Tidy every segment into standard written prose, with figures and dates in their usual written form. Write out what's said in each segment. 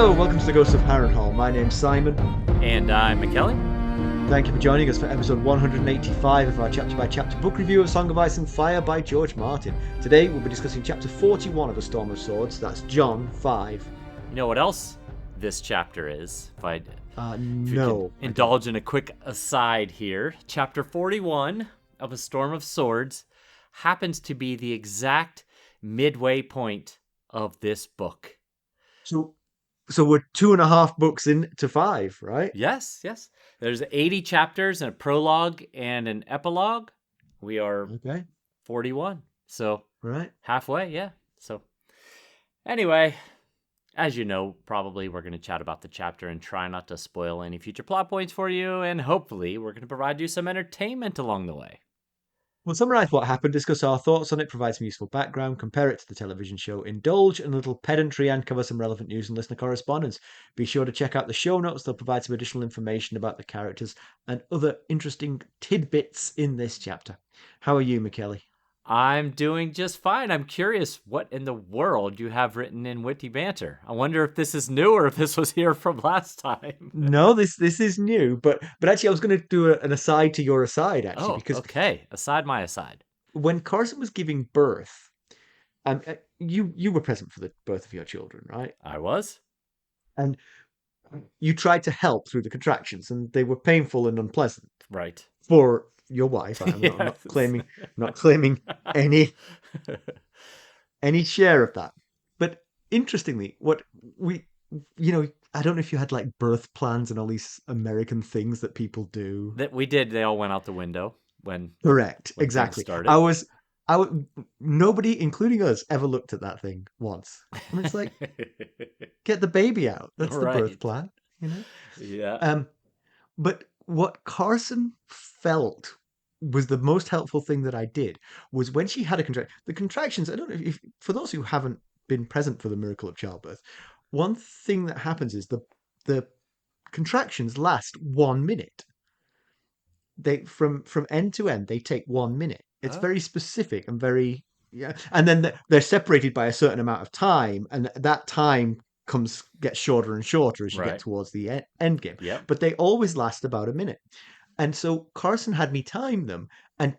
Hello, welcome to the Ghosts of Harrenhal. My name's Simon. And I'm Mackelly. Thank you for joining us for episode 185 of our chapter-by-chapter book review of Song of Ice and Fire by George Martin. Today we'll be discussing chapter 41 of A Storm of Swords. That's Jon 5. You know what else this chapter is? If you No. could indulge in a quick aside here. Chapter 41 of A Storm of Swords happens to be the exact midway point of this book. So we're 2.5 books into 5, right? Yes. There's 80 chapters and a prologue and an epilogue. We are 41. So right, halfway, yeah. So anyway, as you know, probably we're going to chat about the chapter and try not to spoil any future plot points for you. And hopefully we're going to provide you some entertainment along the way. We'll summarise what happened, discuss our thoughts on it, provide some useful background, compare it to the television show, indulge in a little pedantry, and cover some relevant news and listener correspondence. Be sure to check out the show notes. They'll provide some additional information about the characters and other interesting tidbits in this chapter. How are you, Mackelly? I'm doing just fine. I'm curious what in the world you have written in Witty Banter. I wonder if this is new or if this was here from last time. No, this is new, but actually I was going to do an aside to your aside, actually. Because okay. Aside my aside. When Carson was giving birth, you were present for the birth of your children, right? I was. And you tried to help through the contractions, and they were painful and unpleasant. Right. For your wife. I'm not claiming any share of that. But interestingly, what I don't know if you had like birth plans and all these American things that people do. That we did. They all went out the window when. Correct. When exactly. Started. Nobody, including us, ever looked at that thing once. And it's like, get the baby out. That's right. The birth plan, you know? Yeah. But what Carson felt was the most helpful thing that I did was when she had a contraction. The contractions, I don't know if for those who haven't been present for the miracle of childbirth, one thing that happens is the contractions last 1 minute. They from end to end, they take 1 minute. It's very specific and very, and then they're separated by a certain amount of time, and that time gets shorter and shorter as you get towards the end game. Yep. But they always last about a minute. And so Carson had me time them and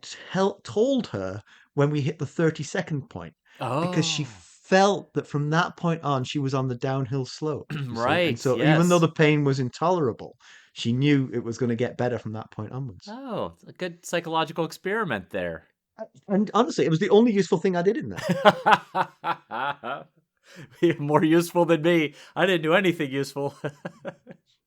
told her when we hit the 30-second point. Because she felt that from that point on, she was on the downhill slope. Right. And so even though the pain was intolerable, she knew it was going to get better from that point onwards. Oh, a good psychological experiment there. And honestly, it was the only useful thing I did in there. More useful than me. I didn't do anything useful.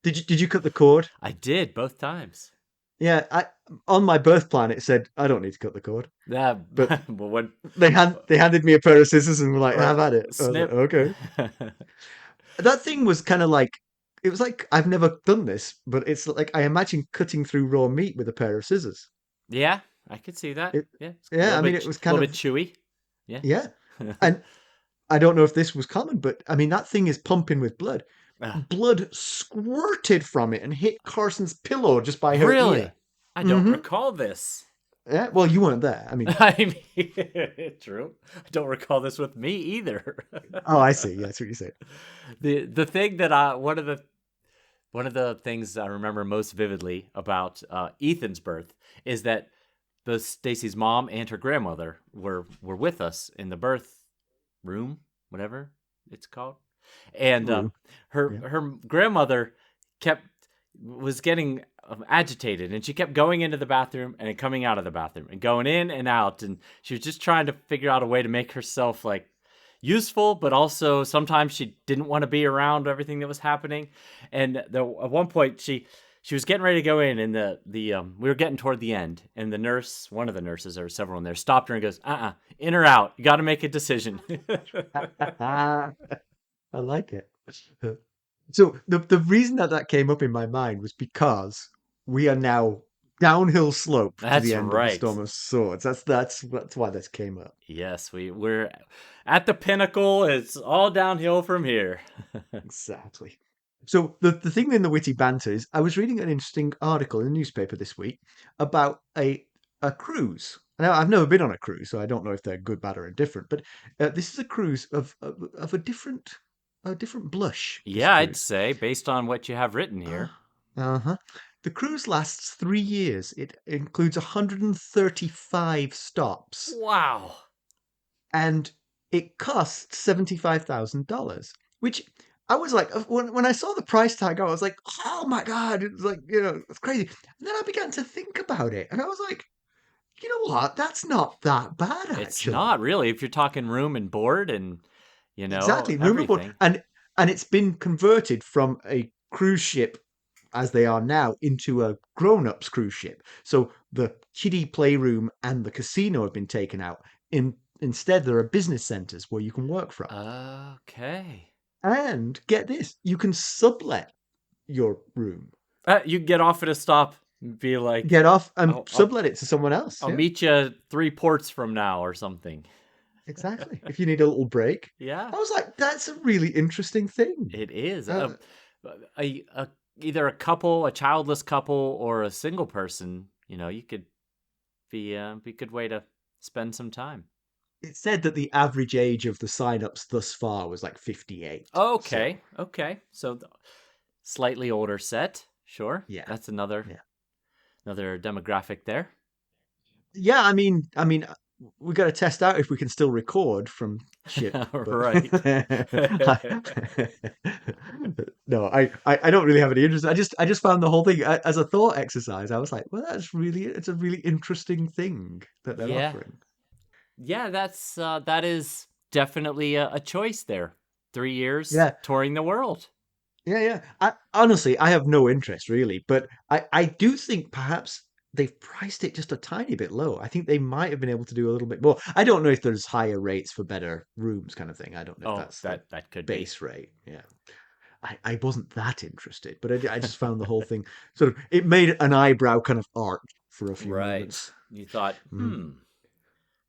Did you cut the cord? I did, both times. Yeah, on my birth plan it said I don't need to cut the cord. Yeah, but well, when they handed me a pair of scissors and were like, "Have at it." Snip. Like, okay. That thing was kind of like, it was like, I've never done this, but it's like I imagine cutting through raw meat with a pair of scissors. Yeah, I could see that. It was kind of a bit chewy. Yeah, and I don't know if this was common, but I mean that thing is pumping with blood. Blood squirted from it and hit Carson's pillow just by her ear. I don't recall this. Yeah, well, you weren't there. I mean, true. I don't recall this with me either. Oh, I see. Yeah, that's what you said. The thing that one of the things I remember most vividly about Ethan's birth is that Stacy's mom and her grandmother were with us in the birth room, whatever it's called. And her grandmother was getting agitated, and she kept going into the bathroom and coming out of the bathroom and going in and out, and she was just trying to figure out a way to make herself like useful, but also sometimes she didn't want to be around everything that was happening. And at one point she was getting ready to go in, and we were getting toward the end, and one of the nurses, or several in there, stopped her and goes, in or out, you got to make a decision. I like it. So the reason that came up in my mind was because we are now downhill slope to the end of the Storm of Swords. That's why this came up. Yes, we're at the pinnacle. It's all downhill from here. Exactly. So the thing in the witty banter is I was reading an interesting article in the newspaper this week about a cruise. Now, I've never been on a cruise, so I don't know if they're good, bad, or indifferent. But this is a cruise of a different a different blush, this Yeah, I'd cruise. say, based on what you have written Uh here. huh. The cruise lasts 3 years. It includes 135 stops, Wow. and it costs $75,000. Which I was like, when I saw the price tag, I was like, oh my god, it's like it's crazy. And then I began to think about it, and I was like, you know what? That's not that bad It's not actually. really if you're talking room and board and, Exactly, room and board, everything. and it's been converted from a cruise ship as they are now into a grown-ups cruise ship. So the kiddie playroom and the casino have been taken out. Instead, there are business centers where you can work from. Okay. And get this, you can sublet your room, You can get off at a stop and be like, get off and I'll, I'll, sublet it to someone else. I'll Yeah, meet you 3 ports from now or something. exactly. If you need a little break. Yeah, I was like, that's a really interesting thing. it is. Uh, A either a couple, a childless couple, or a single person. You could be a good way to spend some time. it said that the average age of the sign-ups thus far was like 58. So, Okay. So slightly older set. Sure, yeah. that's another Yeah. demographic there. Yeah, we got to test out if we can still record from ship, but Right. no, I don't really have any interest. I just found the whole thing as a thought exercise. I was like, well, it's a really interesting thing that they're Yeah. offering. Yeah, that is definitely a choice there. 3 years Yeah, touring the world. yeah. Honestly, I have no interest really, but I do think perhaps they've priced it just a tiny bit low. I think they might have been able to do a little bit more. I don't know if there's higher rates for better rooms kind of thing. I don't know if Oh, that's the that could be. base rate. Yeah. I wasn't that interested, but I just found the whole thing sort of, it made an eyebrow kind of arc for a few Right. moments. You thought, Mm.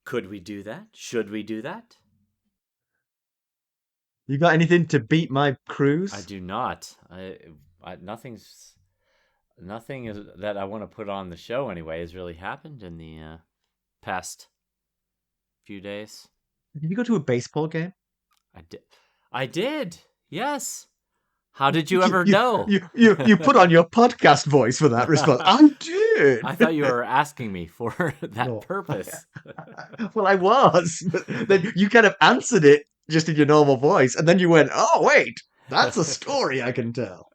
could we do that? Should we do that? You got anything to beat my I cruise? do not. Nothing is that I want to put on the show anyway has really happened in the past few days. Did you go to a baseball game? I did. I did. Yes. How did you You ever you know? you put on your podcast voice for that response. I did. I thought you were asking me for that No. purpose. Well, I was, but then you kind of answered it just in your normal voice, and then you went, "Oh, wait, that's a story I can tell."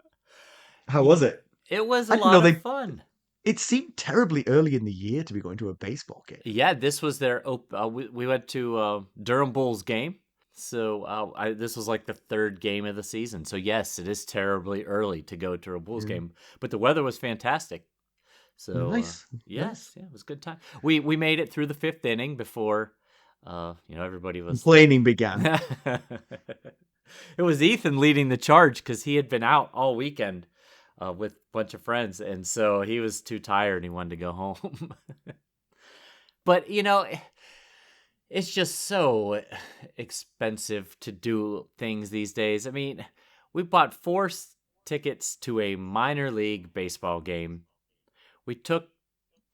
How was it? It was a I didn't know lot of they. fun. It seemed terribly early in the year to be going to a baseball game. Yeah, this was their. We went to Durham Bulls game, so this was like the third game of the season. So yes, it is terribly early to go to a Bulls Yeah. game, but the weather was fantastic. So Nice, nice. yes, yeah, it was a good time. We made it through the fifth inning before, everybody was. Complaining began. It was Ethan leading the charge because he had been out all weekend with a bunch of friends, and so he was too tired and he wanted to go home. But it's just so expensive to do things these days. I mean, we bought tickets to a minor league baseball game. We took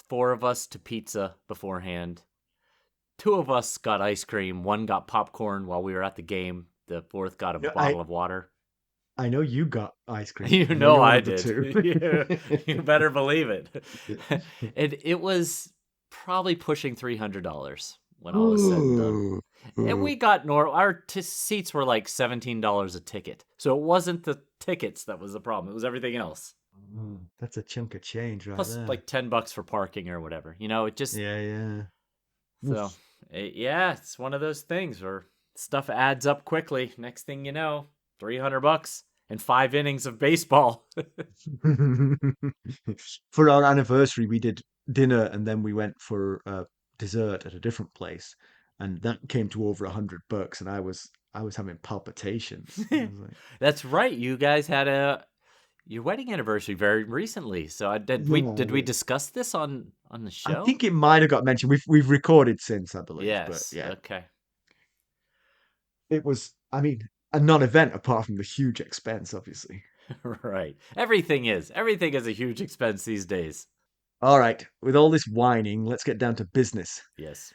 4 of us to pizza beforehand. 2 of us got ice cream. 1 got popcorn while we were at the game. The fourth got a Yeah, bottle of water. I know you got ice cream. You I know know you're one I of the did. two. You better believe it. And it was probably pushing $300 when all was said and done. Ooh, And ooh. we got our seats were like $17 a ticket. So it wasn't the tickets that was the problem. It was everything else. That's a chunk of change right Plus there. like $10 for parking or whatever. It just Yeah, yeah. so Oof. yeah, it's one of those things where stuff adds up quickly. Next thing you know, $300 and 5 innings of baseball. For our anniversary, we did dinner and then we went for dessert at a different place, and that came to over $100, and I was having palpitations. I was like, That's right. You guys had your wedding anniversary very recently. So did we yeah. discuss this on the I show? think it might have got mentioned. We've recorded since, I believe, but Yes. yeah, Okay. it was. I mean, a non-event apart from the huge expense, obviously. Right. Everything is a huge expense these days. All right, with all this whining, let's get down to business. Yes.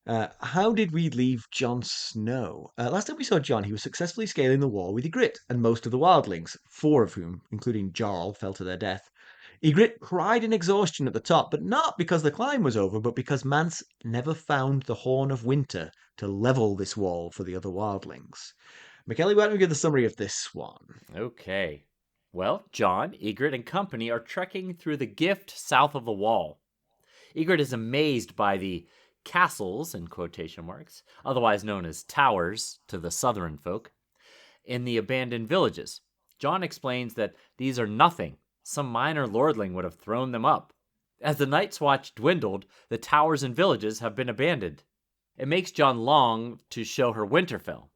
How did we leave Jon Snow? Last time we saw Jon, he was successfully scaling the wall with Ygritte and most of the wildlings, 4 of whom, including Jarl, fell to their death. Ygritte cried in exhaustion at the top, but not because the climb was over, but because Mance never found the Horn of Winter to level this wall for the other wildlings. Mackelly, why don't we give the summary of this one? Okay. Well, Jon, Ygritte, and company are trekking through the gift south of the wall. Ygritte is amazed by the castles, in quotation marks, otherwise known as towers to the southern folk, in the abandoned villages. Jon explains that these are nothing. Some minor lordling would have thrown them up. As the Night's Watch dwindled, the towers and villages have been abandoned. It makes Jon long to show her Winterfell.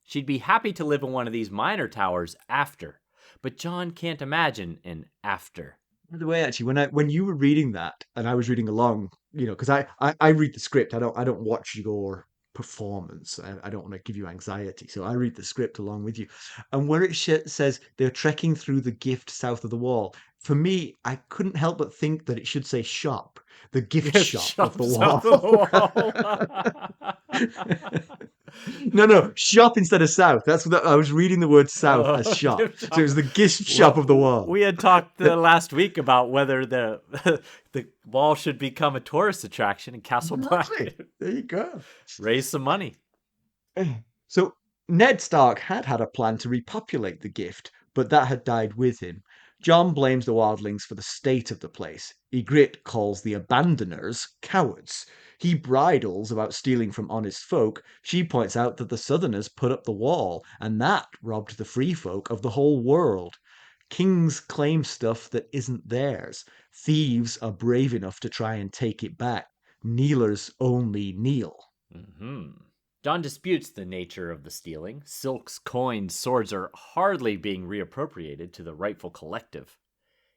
She'd be happy to live in one of these minor towers after, but Jon can't imagine an after. By the way, actually, when you were reading that and I was reading along, because I read the script, I don't watch your performance. I don't want to give you anxiety, so I read the script along with you. And where it says they're trekking through the gift south of the wall, for me, I couldn't help but think that it should say shop, the gift Gift shop of shop the south wall. of the wall. No, shop instead of south. That's what I was reading the word south as shop, Gift so it shop. was the gift shop of the Well, wall. we had talked last week about whether the the wall should become a tourist attraction in Castle Black. Exactly. There you go. Raise some money. So Ned Stark had a plan to repopulate the gift, but that had died with him. Jon blames the wildlings for the state of the place. Ygritte calls the abandoners cowards. He bridles about stealing from honest folk. She points out that the southerners put up the wall, and that robbed the free folk of the whole world. Kings claim stuff that isn't theirs. Thieves are brave enough to try and take it back. Kneelers only kneel. Jon disputes the nature of the stealing. Silks, coins, swords are hardly being reappropriated to the rightful collective.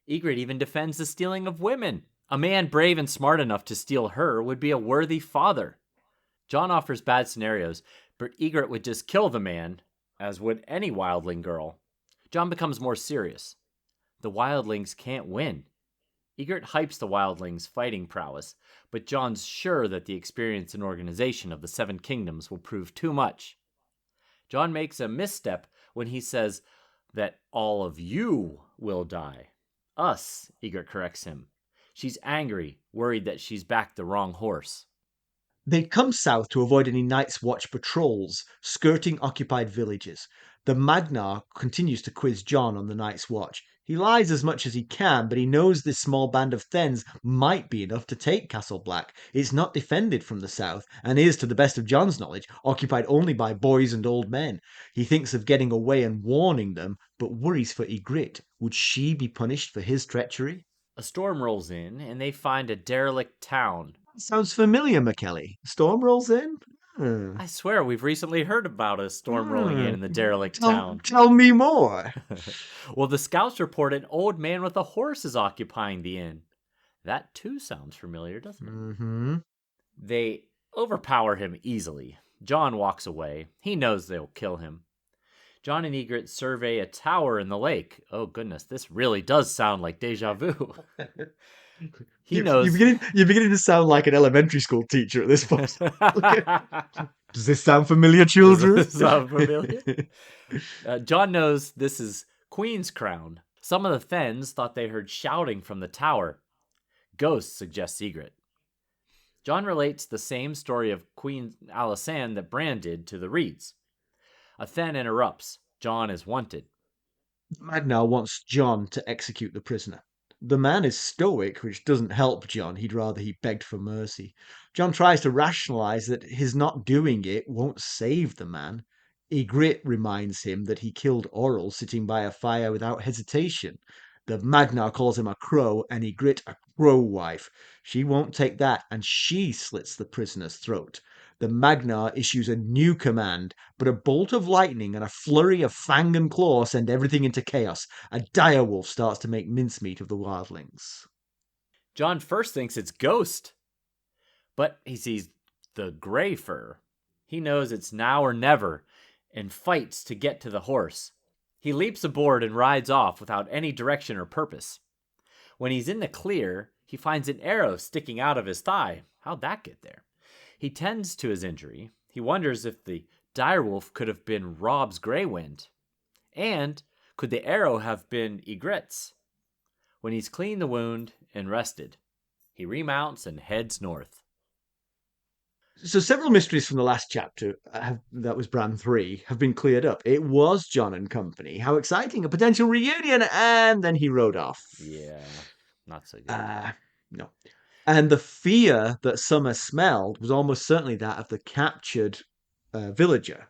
Ygritte even defends the stealing of women. A man brave and smart enough to steal her would be a worthy father. Jon offers bad scenarios, but Ygritte would just kill the man, as would any wildling girl. Jon becomes more serious. The wildlings can't win. Ygritte hypes the wildlings' fighting prowess, but Jon's sure that the experience and organization of the Seven Kingdoms will prove too much. Jon makes a misstep when he says that all of you will die. Us, Ygritte corrects him. She's angry, worried that she's backed the wrong horse. They'd come south to avoid any Night's Watch patrols, skirting occupied villages. The Magnar continues to quiz Jon on the Night's Watch. He lies as much as he can, but he knows this small band of Thenns might be enough to take Castle Black. It's not defended from the south, and is, to the best of Jon's knowledge, occupied only by boys and old men. He thinks of getting away and warning them, but worries for Ygritte. Would she be punished for his treachery? A storm rolls in, and they find a derelict town. Sounds familiar, Mackelly. Storm rolls in? I swear we've recently heard about a storm rolling in the derelict Tell, town. tell me more. Well, the scouts report an old man with a horse is occupying the inn. That too sounds familiar, doesn't it? Mm-hmm. They overpower him easily. Jon walks away. He knows they'll kill him. Jon and Ygritte survey a tower in the lake. Oh goodness, this really does sound like deja vu. He knows. You're beginning to sound like an elementary school teacher at this point. Does this sound familiar, children? Does this sound familiar? Jon knows this is Queen's Crown. Some of the Thenns thought they heard shouting from the tower. Ghosts, suggests Ygritte. Jon relates the same story of Queen Alysanne that Bran did to the Reeds. A Thenn interrupts. Jon is wanted. Magnar wants Jon to execute the prisoner. The man is stoic, which doesn't help Jon. He'd rather he begged for mercy. Jon tries to rationalize that his not doing it won't save the man. Ygritte reminds him that he killed Oral sitting by a fire without hesitation. The Magnar calls him a crow, and Ygritte a crow wife. She won't take that, and she slits the prisoner's throat. The Magnar issues a new command, but a bolt of lightning and a flurry of fang and claw send everything into chaos. A direwolf starts to make mincemeat of the wildlings. Jon first thinks it's Ghost, but he sees the gray fur. He knows it's now or never and fights to get to the horse. He leaps aboard and rides off without any direction or purpose. When he's in the clear, he finds an arrow sticking out of his thigh. How'd that get there? He tends to his injury. He wonders if the direwolf could have been Rob's Grey Wind, and could the arrow have been Ygritte's? When he's cleaned the wound and rested, he remounts and heads north. So several mysteries from the last chapter, that was Bran 3, have been cleared up. It was Jon and company. How exciting, a potential reunion, and then he rode off. Yeah, not so good. No. And the fear that Summer smelled was almost certainly that of the captured villager.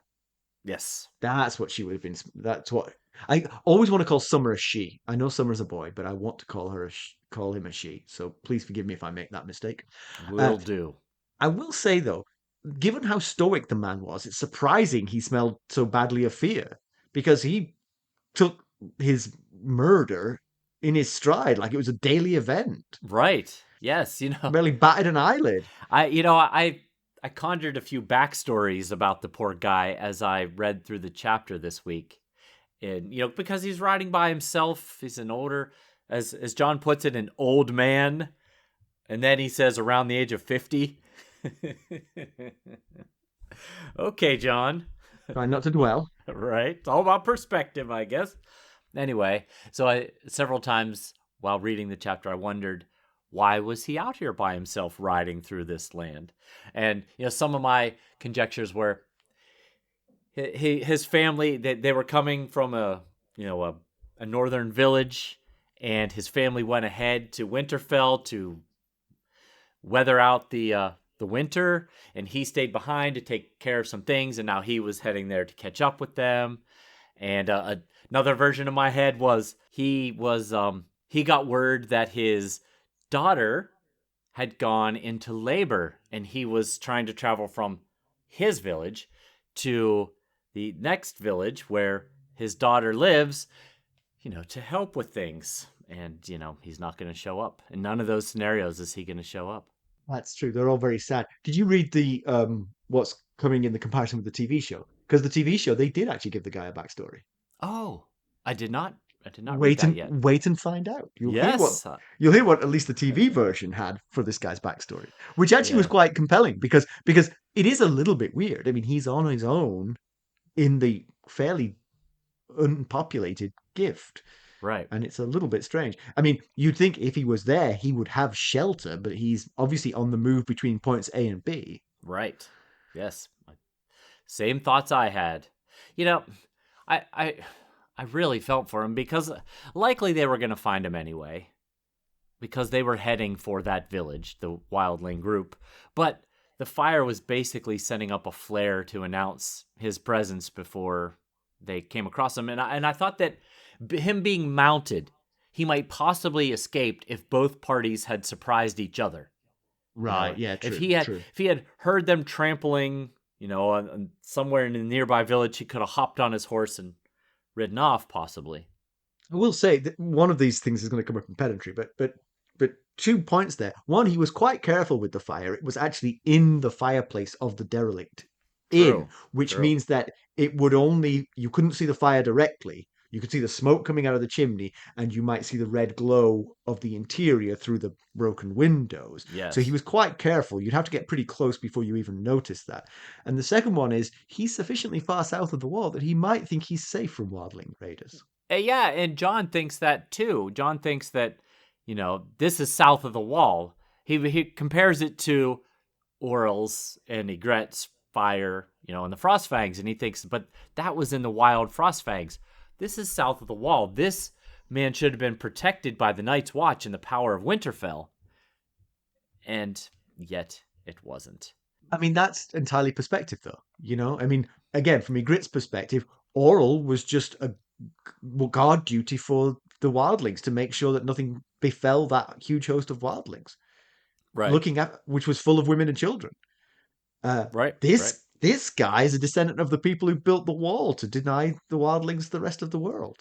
Yes. That's what she would have been. That's what I always want to call Summer a she. I know Summer's a boy, but I want to call call him a she. So please forgive me if I make that mistake. Uh, Will do. I will say though, given how stoic the man was, it's surprising he smelled so badly of fear because he took his murder in his stride like it was a daily event. Right. Yes, Barely batted an eyelid. I conjured a few backstories about the poor guy as I read through the chapter this week. And because he's riding by himself, he's an older, as Jon puts it, an old man. And then he says around the age of 50. Okay, Jon. Try not to dwell. Right. It's all about perspective, I guess. Anyway, so several times while reading the chapter, I wondered, why was he out here by himself riding through this land? And some of my conjectures were his family, they were coming from a northern village, and his family went ahead to Winterfell to weather out the winter, and he stayed behind to take care of some things, and now he was heading there to catch up with them. And another version of my head was he got word that his daughter had gone into labor, and he was trying to travel from his village to the next village where his daughter lives, to help with things. And, he's not going to show up. In none of those scenarios is he going to show up. That's true. They're all very sad. Did you read the what's coming in the comparison with the TV show? Because the TV show, they did actually give the guy a backstory. Oh, I did not read that yet. Wait and find out. Yes. You'll hear what at least the TV version had for this guy's backstory, which actually was Yeah. quite compelling because it is a little bit weird. I mean, he's on his own in the fairly unpopulated Gift. Right. And it's a little bit strange. I mean, you'd think if he was there, he would have shelter, but he's obviously on the move between points A and B. Right. Yes. Same thoughts I had. I really felt for him because likely they were going to find him anyway, because they were heading for that village, the wildling group. But the fire was basically setting up a flare to announce his presence before they came across him. And I thought that him being mounted, he might possibly escaped if both parties had surprised each other. Right, yeah, true. If he had heard them trampling, somewhere in a nearby village, he could have hopped on his horse and ridden off, possibly. I will say that one of these things is going to come up in pedantry, but 2 points there. One, he was quite careful with the fire. It was actually in the fireplace of the derelict which means that you couldn't see the fire directly. You could see the smoke coming out of the chimney, and you might see the red glow of the interior through the broken windows. Yes. So he was quite careful. You'd have to get pretty close before you even notice that. And the second one is he's sufficiently far south of the wall that he might think he's safe from wildling raiders. Yeah, and Jon thinks that too. Jon thinks that, this is south of the wall. He compares it to Orell's and Ygrette's fire, in the Frostfangs, and he thinks, but that was in the wild Frostfangs. This is south of the wall. This man should have been protected by the Night's Watch and the power of Winterfell. And yet it wasn't. I mean, that's entirely perspective, though. I mean, again, from Ygritte's perspective, Orell was just a guard duty for the wildlings to make sure that nothing befell that huge host of wildlings. Right. Which was full of women and children. Right. This guy is a descendant of the people who built the wall to deny the wildlings the rest of the world.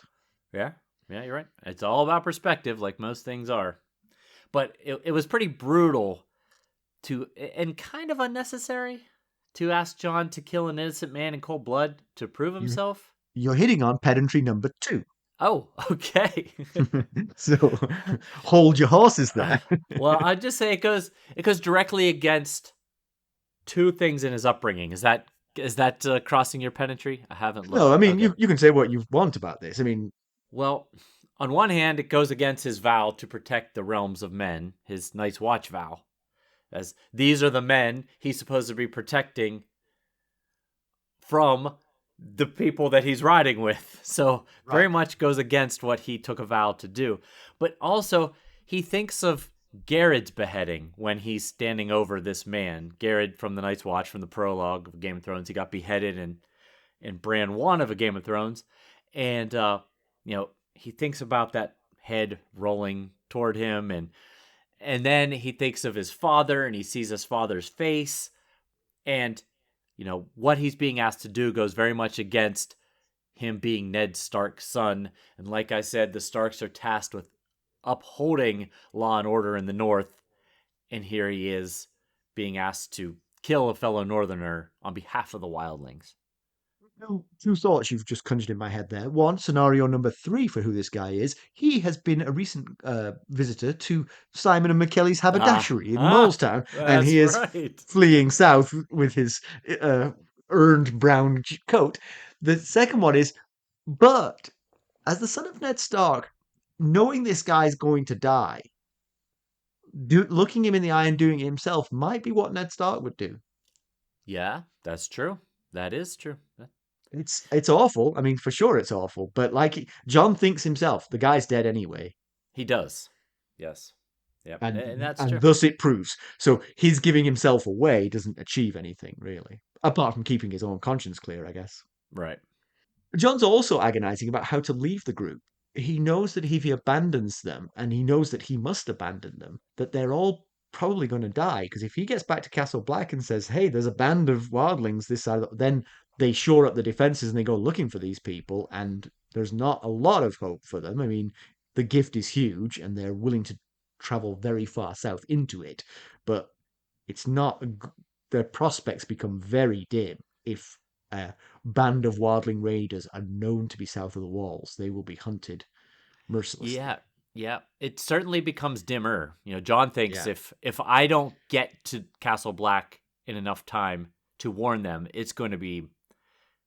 Yeah, you're right. It's all about perspective, like most things are. But it was pretty brutal and kind of unnecessary to ask Jon to kill an innocent man in cold blood to prove himself. You're hitting on pedantry number 2. Oh, okay. So hold your horses there. Well, I'd just say it goes directly against two things in his upbringing. Is that crossing your pedantry? I haven't No, looked. I mean, Okay. you can say what you want about this. I mean, Well, on one hand, it goes against his vow to protect the realms of men, his Night's Watch vow, as these are the men he's supposed to be protecting from the people that he's riding with. So very right. much goes against what he took a vow to do. But also, he thinks of Garrett's beheading when he's standing over this man. Garrett from the Night's Watch, from the prologue of Game of Thrones, he got beheaded in Bran 1 of A Game of Thrones. And, he thinks about that head rolling toward him. And then he thinks of his father and he sees his father's face. And what he's being asked to do goes very much against him being Ned Stark's son. And like I said, the Starks are tasked with upholding law and order in the North. And here he is being asked to kill a fellow Northerner on behalf of the wildlings. Two thoughts you've just conjured in my head there. One, scenario number three for who this guy is. He has been a recent visitor to Simon and Mackelly's haberdashery in Molestown, and That's he is right. fleeing south with his uh, earned brown coat. The second one is, but as the son of Ned Stark, knowing this guy's going to die, looking him in the eye and doing it himself might be what Ned Stark would do. Yeah, that's true. That is true. It's awful. I mean, for sure it's awful. But John thinks himself, the guy's dead anyway, He does. Yes. Yep. And and that's and true. thus it proves. So his giving himself away doesn't achieve anything really, apart from keeping his own conscience clear, I guess. Right. John's also agonizing about how to leave the group. He knows that if he abandons them, and he knows that he must abandon them, that they're all probably going to die. Because if he gets back to Castle Black and says, "Hey, there's a band of wildlings this side," then they shore up the defenses and they go looking for these people, and there's not a lot of hope for them. I mean, the gift is huge, and they're willing to travel very far south into it, but it's not. Their prospects become very dim if a band of wildling raiders are known to be south of the walls. They will be hunted Yeah. mercilessly. Yeah. It certainly becomes dimmer. John thinks Yeah. if I don't get to Castle Black in enough time to warn them, it's going to be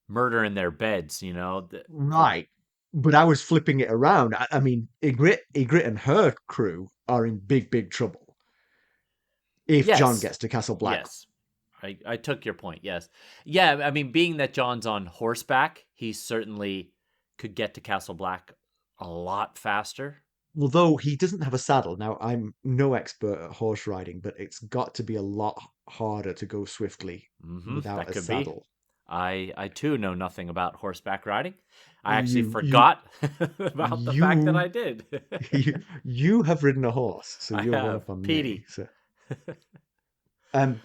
murder in their beds, from Right. But I was flipping it around. I mean, Ygritte and her crew are in big, big trouble if John Yes. gets to Castle Black. Yes. I took your point. Yes. Yeah, I mean, being that John's on horseback, he certainly could get to Castle Black a lot faster. Although he doesn't have a saddle. Now, I'm no expert at horse riding, but it's got to be a lot harder to go swiftly without That a could be. saddle. I too know nothing about horseback riding. I actually You, you, forgot about the fact that you I did. you have ridden a horse, so I you're one have. up on me. Petey. So, um,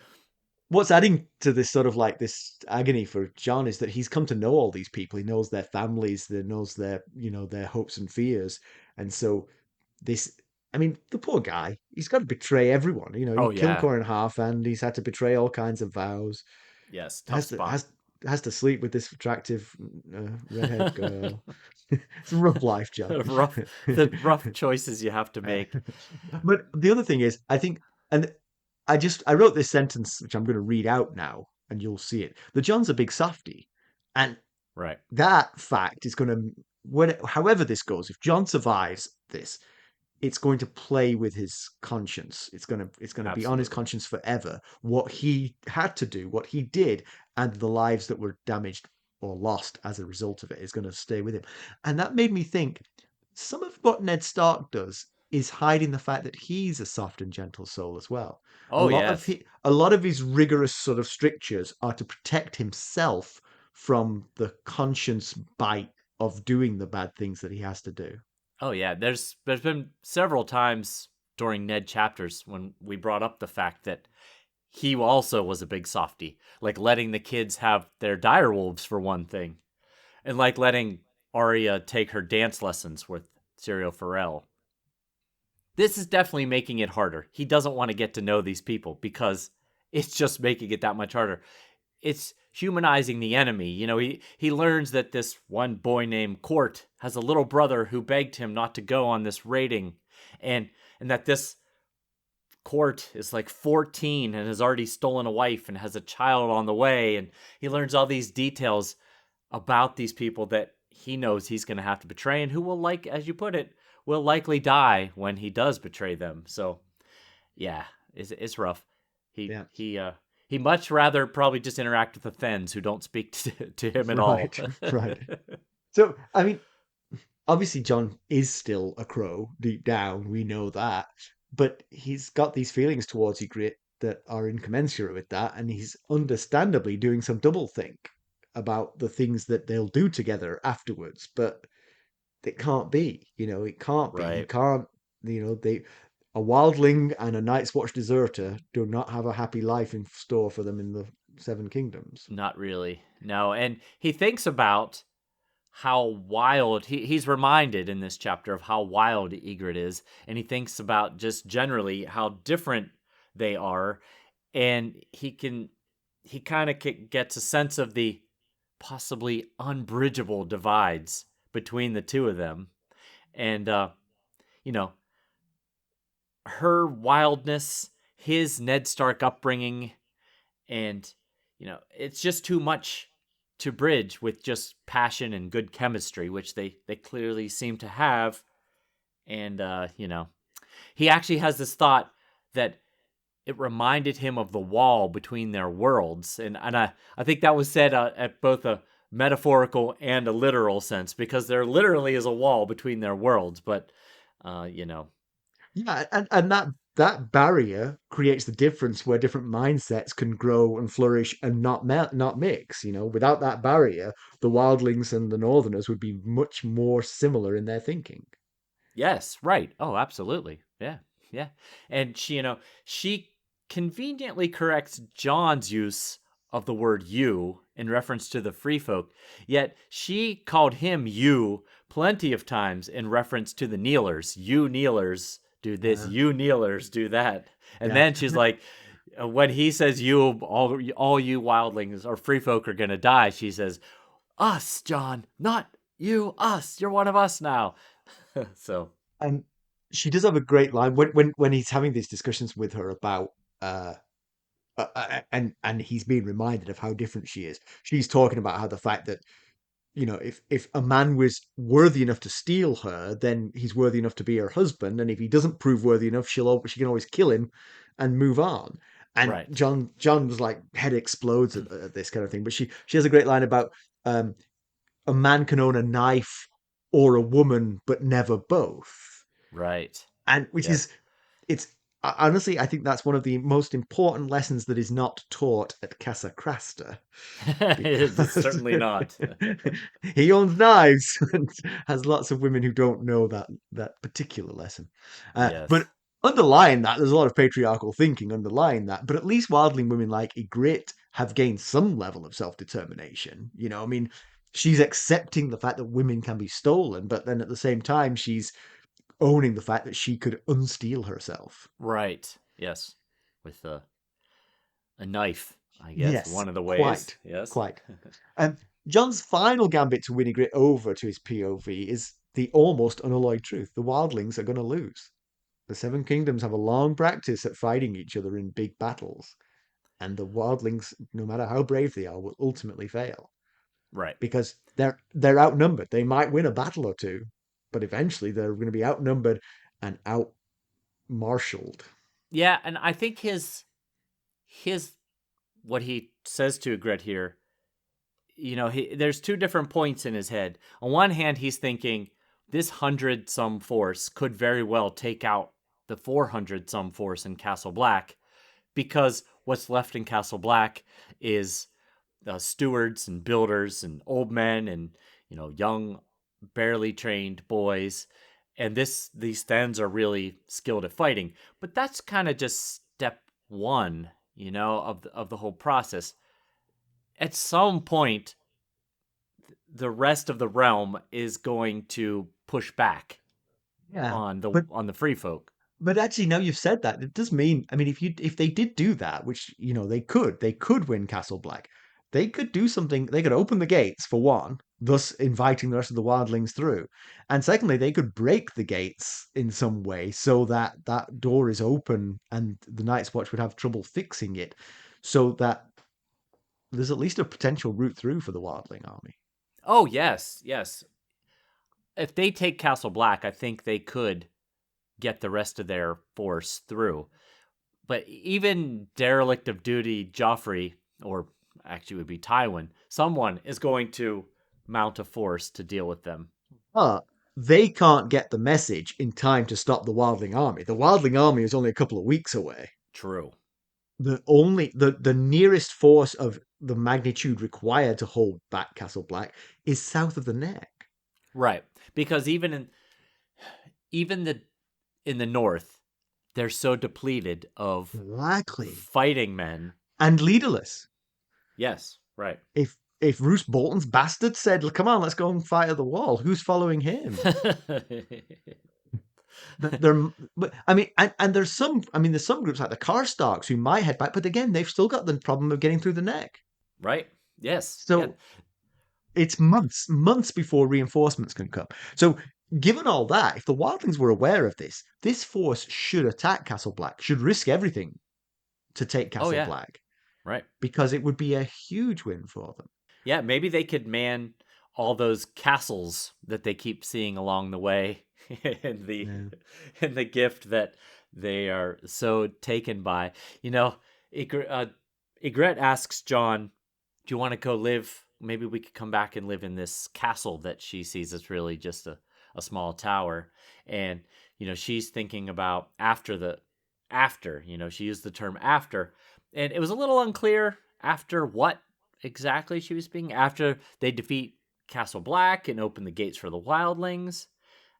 what's adding to this sort of like this agony for John is that he's come to know all these people. He knows their families, he knows their their hopes and fears, and so this. I mean, the poor guy. He's got to betray everyone. He Oh killed yeah. Corin Halfhand. He's had to betray all kinds of vows. Yes, tough Has to spot. has to sleep with this attractive redhead girl. It's a rough life, John. rough the rough choices you have to make. But the other thing is, I think, and I wrote this sentence which I'm going to read out now, and you'll see it. The John's a big softy, and Right. that fact is going to, however this goes, if John survives this, it's going to play with his conscience. It's going to be on his Absolutely. conscience forever. What he had to do, what he did, and the lives that were damaged or lost as a result of it is going to stay with him. And that made me think some of what Ned Stark does is hiding the fact that he's a soft and gentle soul as well. Oh yes. A lot of his rigorous sort of strictures are to protect himself from the conscience bite of doing the bad things that he has to do. Oh yeah. There's been several times during Ned chapters when we brought up the fact that he also was a big softy, like letting the kids have their direwolves for one thing, and like letting Arya take her dance lessons with Syrio Forel. This is definitely making it harder. He doesn't want to get to know these people because it's just making it that much harder. It's humanizing the enemy. He learns that this one boy named Court has a little brother who begged him not to go on this raiding, and that this court is like 14 and has already stolen a wife and has a child on the way. And he learns all these details about these people that he knows he's going to have to betray and who will, like, as you put it, will likely die when he does betray them. So, yeah, it's rough. He, Yeah. he, uh, he much rather probably just interact with the Thens who don't speak to him at all. Right. Right. So, I mean, obviously John is still a crow deep down. We know that, but he's got these feelings towards Ygritte that are incommensurate with that, and he's understandably doing some double think about the things that they'll do together afterwards. But it can't be, it can't be. He Right. can't, they a wildling and a Night's Watch deserter do not have a happy life in store for them in the Seven Kingdoms. Not really. No. And he thinks about how wild he's reminded in this chapter of how wild Ygritte is, and he thinks about just generally how different they are, and he kind of gets a sense of the possibly unbridgeable divides between the two of them, and you know her wildness, his Ned Stark upbringing, and it's just too much to bridge with just passion and good chemistry, which they clearly seem to have. And he actually has this thought that it reminded him of the wall between their worlds, and I think that was said at both a metaphorical and a literal sense, because there literally is a wall between their worlds, but Yeah, and that barrier creates the difference where different mindsets can grow and flourish and not mix. Without that barrier, the wildlings and the northerners would be much more similar in their thinking. yes, right. Oh, absolutely. Yeah. Yeah. And she conveniently corrects John's use of the word you in reference to the free folk, yet she called him you plenty of times in reference to the kneelers. You kneelers do this, Yeah, you kneelers do that. And yeah. then she's like, when he says you, all you wildlings or free folk are going to die, she says, us, John, not you, us. You're one of us now. So, And she does have a great line when he's having these discussions with her about uh, and he's being reminded of how different she is. She's talking about how the fact that if a man was worthy enough to steal her, then he's worthy enough to be her husband, and if he doesn't prove worthy enough, she can always kill him and move on. And right. John's like head explodes at this kind of thing. But she has a great line about um, a man can own a knife or a woman, but never both, Right. and which Yes. is it's honestly, I think that's one of the most important lessons that is not taught at Casa Crasta It's because certainly not. he owns knives and has lots of women who don't know that particular lesson. But Yes. underlying that, there's a lot of patriarchal thinking underlying that. But at least wildling women like Ygritte have gained some level of self-determination. I mean, she's accepting the fact that women can be stolen, but then at the same time, she's owning the fact that she could unsteal herself. Right. Yes. With a knife, I guess. Yes, One of the ways. quite, Yes. quite. Um, John's final gambit to win Ygritte over to his POV is the almost unalloyed truth. The wildlings are going to lose. The Seven Kingdoms have a long practice at fighting each other in big battles, and the wildlings, no matter how brave they are, will ultimately fail Right. because they're outnumbered. They might win a battle or two, but eventually they're going to be outnumbered and out-marshaled. Yeah, and I think his what he says to Gret here, there's two different points in his head. On one hand, he's thinking this 100 some force could very well take out the 400 some force in Castle Black, because what's left in Castle Black is stewards and builders and old men and young, barely trained boys, and these Thens are really skilled at fighting. But that's kind of just step one, of the whole process. At some point, the rest of the realm is going to push back Yeah, on the but on the free folk. But actually, now you've said that, it does mean. I mean, if they did do that, which they could win Castle Black. they could do something. They could open the gates for one, thus inviting the rest of the wildlings through, and secondly, they could break the gates in some way so that that door is open, and the Night's Watch would have trouble fixing it, so that there's at least a potential route through for the wildling army. Oh, yes, yes. If they take Castle Black, I think they could get the rest of their force through. But even derelict of duty Joffrey, or actually it would be Tywin, someone is going to mount a force to deal with them. But they can't get the message in time to stop the wildling army. The wildling army is only a couple of weeks away. True. The nearest force of the magnitude required to hold back Castle Black is south of the Neck. Right. Because even in the north, they're so depleted of Exactly. fighting men. And leaderless. Yes, right. If Roose Bolton's bastard said, "Come on, let's go and fight at the wall," who's following him? But I mean, and there's some. I mean, there's some groups like the Karstarks who might head back, but again, they've still got the problem of getting through the Neck. Right. Yes. So Yeah. it's months before reinforcements can come. So, given all that, if the wildlings were aware of this, this force should attack Castle Black, should risk everything to take Oh, Castle yeah. Black, Right. because it would be a huge win for them. Yeah, maybe they could man all those castles that they keep seeing along the way in the gift that they are so taken by. Yigrette asks Jon, "Do you want to go live? Maybe we could come back and live in this castle that she sees as really just a small tower." And she's thinking about after. She used the term after, and it was a little unclear after what exactly she was speaking. After they defeat Castle Black and open the gates for the wildlings.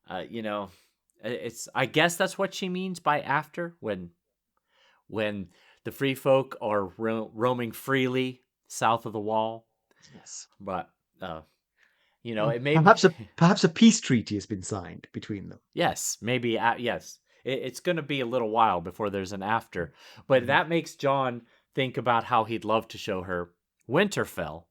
It's, I guess that's what she means by after, when the free folk are roaming freely south of the wall. Yes. But it may be, perhaps a peace treaty has been signed between them. yes, maybe yes. It's going to be a little while before there's an after, but that makes Jon think about how he'd love to show her Winterfell,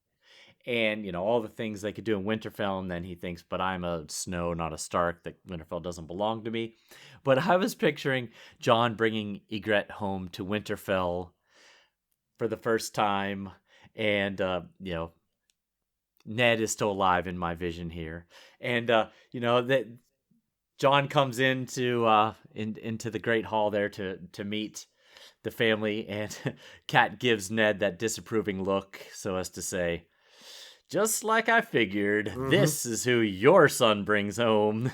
and all the things they could do in Winterfell. And then he thinks, but I'm a Snow, not a Stark, that Winterfell doesn't belong to me. But I was picturing Jon bringing Yigrette home to Winterfell for the first time, and Ned is still alive in my vision here, and that Jon comes into the Great Hall there to meet the family, and Cat gives Ned that disapproving look, so as to say, "Just like I figured, this is who your son brings home."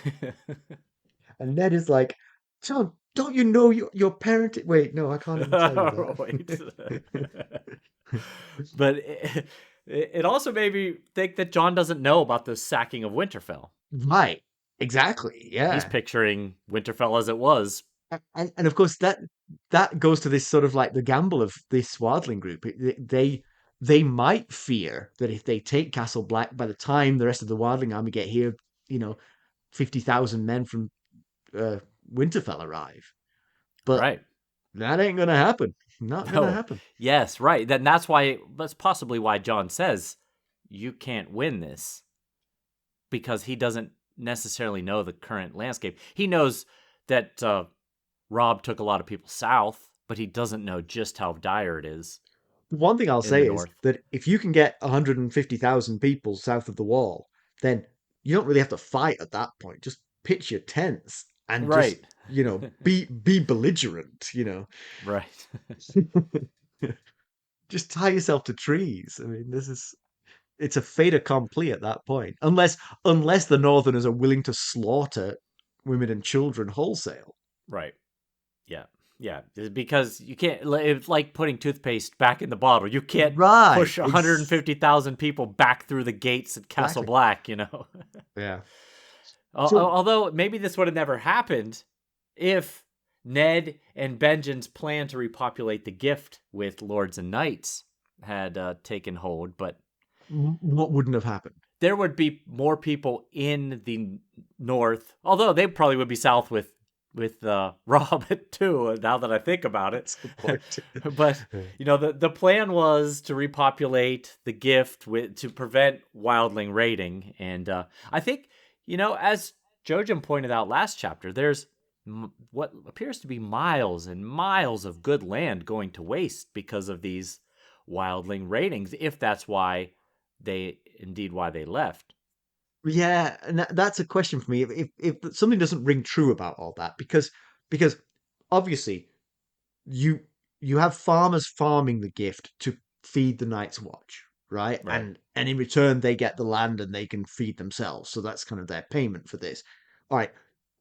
And Ned is like, "Jon, don't you know your parent?" Wait, no, I can't even tell you that. Wait. But it also made me think that Jon doesn't know about the sacking of Winterfell. Right. Exactly. Yeah. He's picturing Winterfell as it was. And of course that goes to this sort of like the gamble of this wildling group. They might fear that if they take Castle Black, by the time the rest of the wildling army get here, 50,000 men from Winterfell arrive. But Right. that ain't gonna happen. Not gonna happen. Yes, right. That's possibly why Jon says you can't win this, because he doesn't necessarily know the current landscape. He knows that Robb took a lot of people south, but he doesn't know just how dire it is. One thing I'll in the say is north. that if you can get 150,000 people south of the wall, then you don't really have to fight at that point. Just pitch your tents and just, Right. be belligerent, Right. Just tie yourself to trees. I mean, it's a fait accompli at that point. Unless the Northerners are willing to slaughter women and children wholesale. Right. Yeah. Yeah. Because you can't, it's like putting toothpaste back in the bottle. You can't Right. push 150,000 people back through the gates at Castle Black, Yeah. Although maybe this would have never happened if Ned and Benjen's plan to repopulate the gift with lords and knights had taken hold. But what wouldn't have happened? There would be more people in the north, although they probably would be south with with Robert too. Now that I think about it, That's a good point. but the plan was to repopulate the gift to prevent wildling raiding, and I think as Jojen pointed out last chapter, there's what appears to be miles and miles of good land going to waste because of these wildling raidings, if that's why they left. Yeah, and that's a question for me. If something doesn't ring true about all that, because obviously you you have farmers farming the gift to feed the Night's Watch, right? Right. And in return they get the land and they can feed themselves. So that's kind of their payment for this. All right,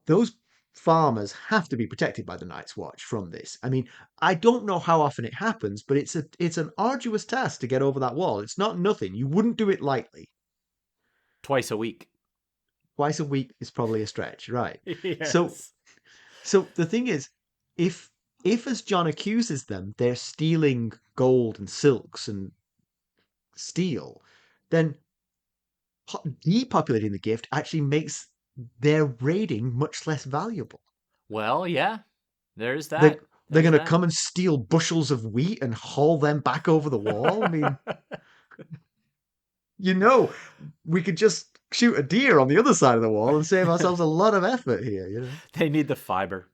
those farmers have to be protected by the Night's Watch from this. I mean, I don't know how often it happens, but it's an arduous task to get over that wall. It's not nothing. You wouldn't do it lightly. Twice a week. Twice a week is probably a stretch, right? So Yes. so the thing is, if if as John accuses them, they're stealing gold and silks and steel, then depopulating the gift actually makes their raiding much less valuable. Well, yeah. There's They that. they're There's going to that. come and steal bushels of wheat and haul them back over the wall. I mean, you know, we could just shoot a deer on the other side of the wall and save ourselves a lot of effort here, you know. They need the fiber.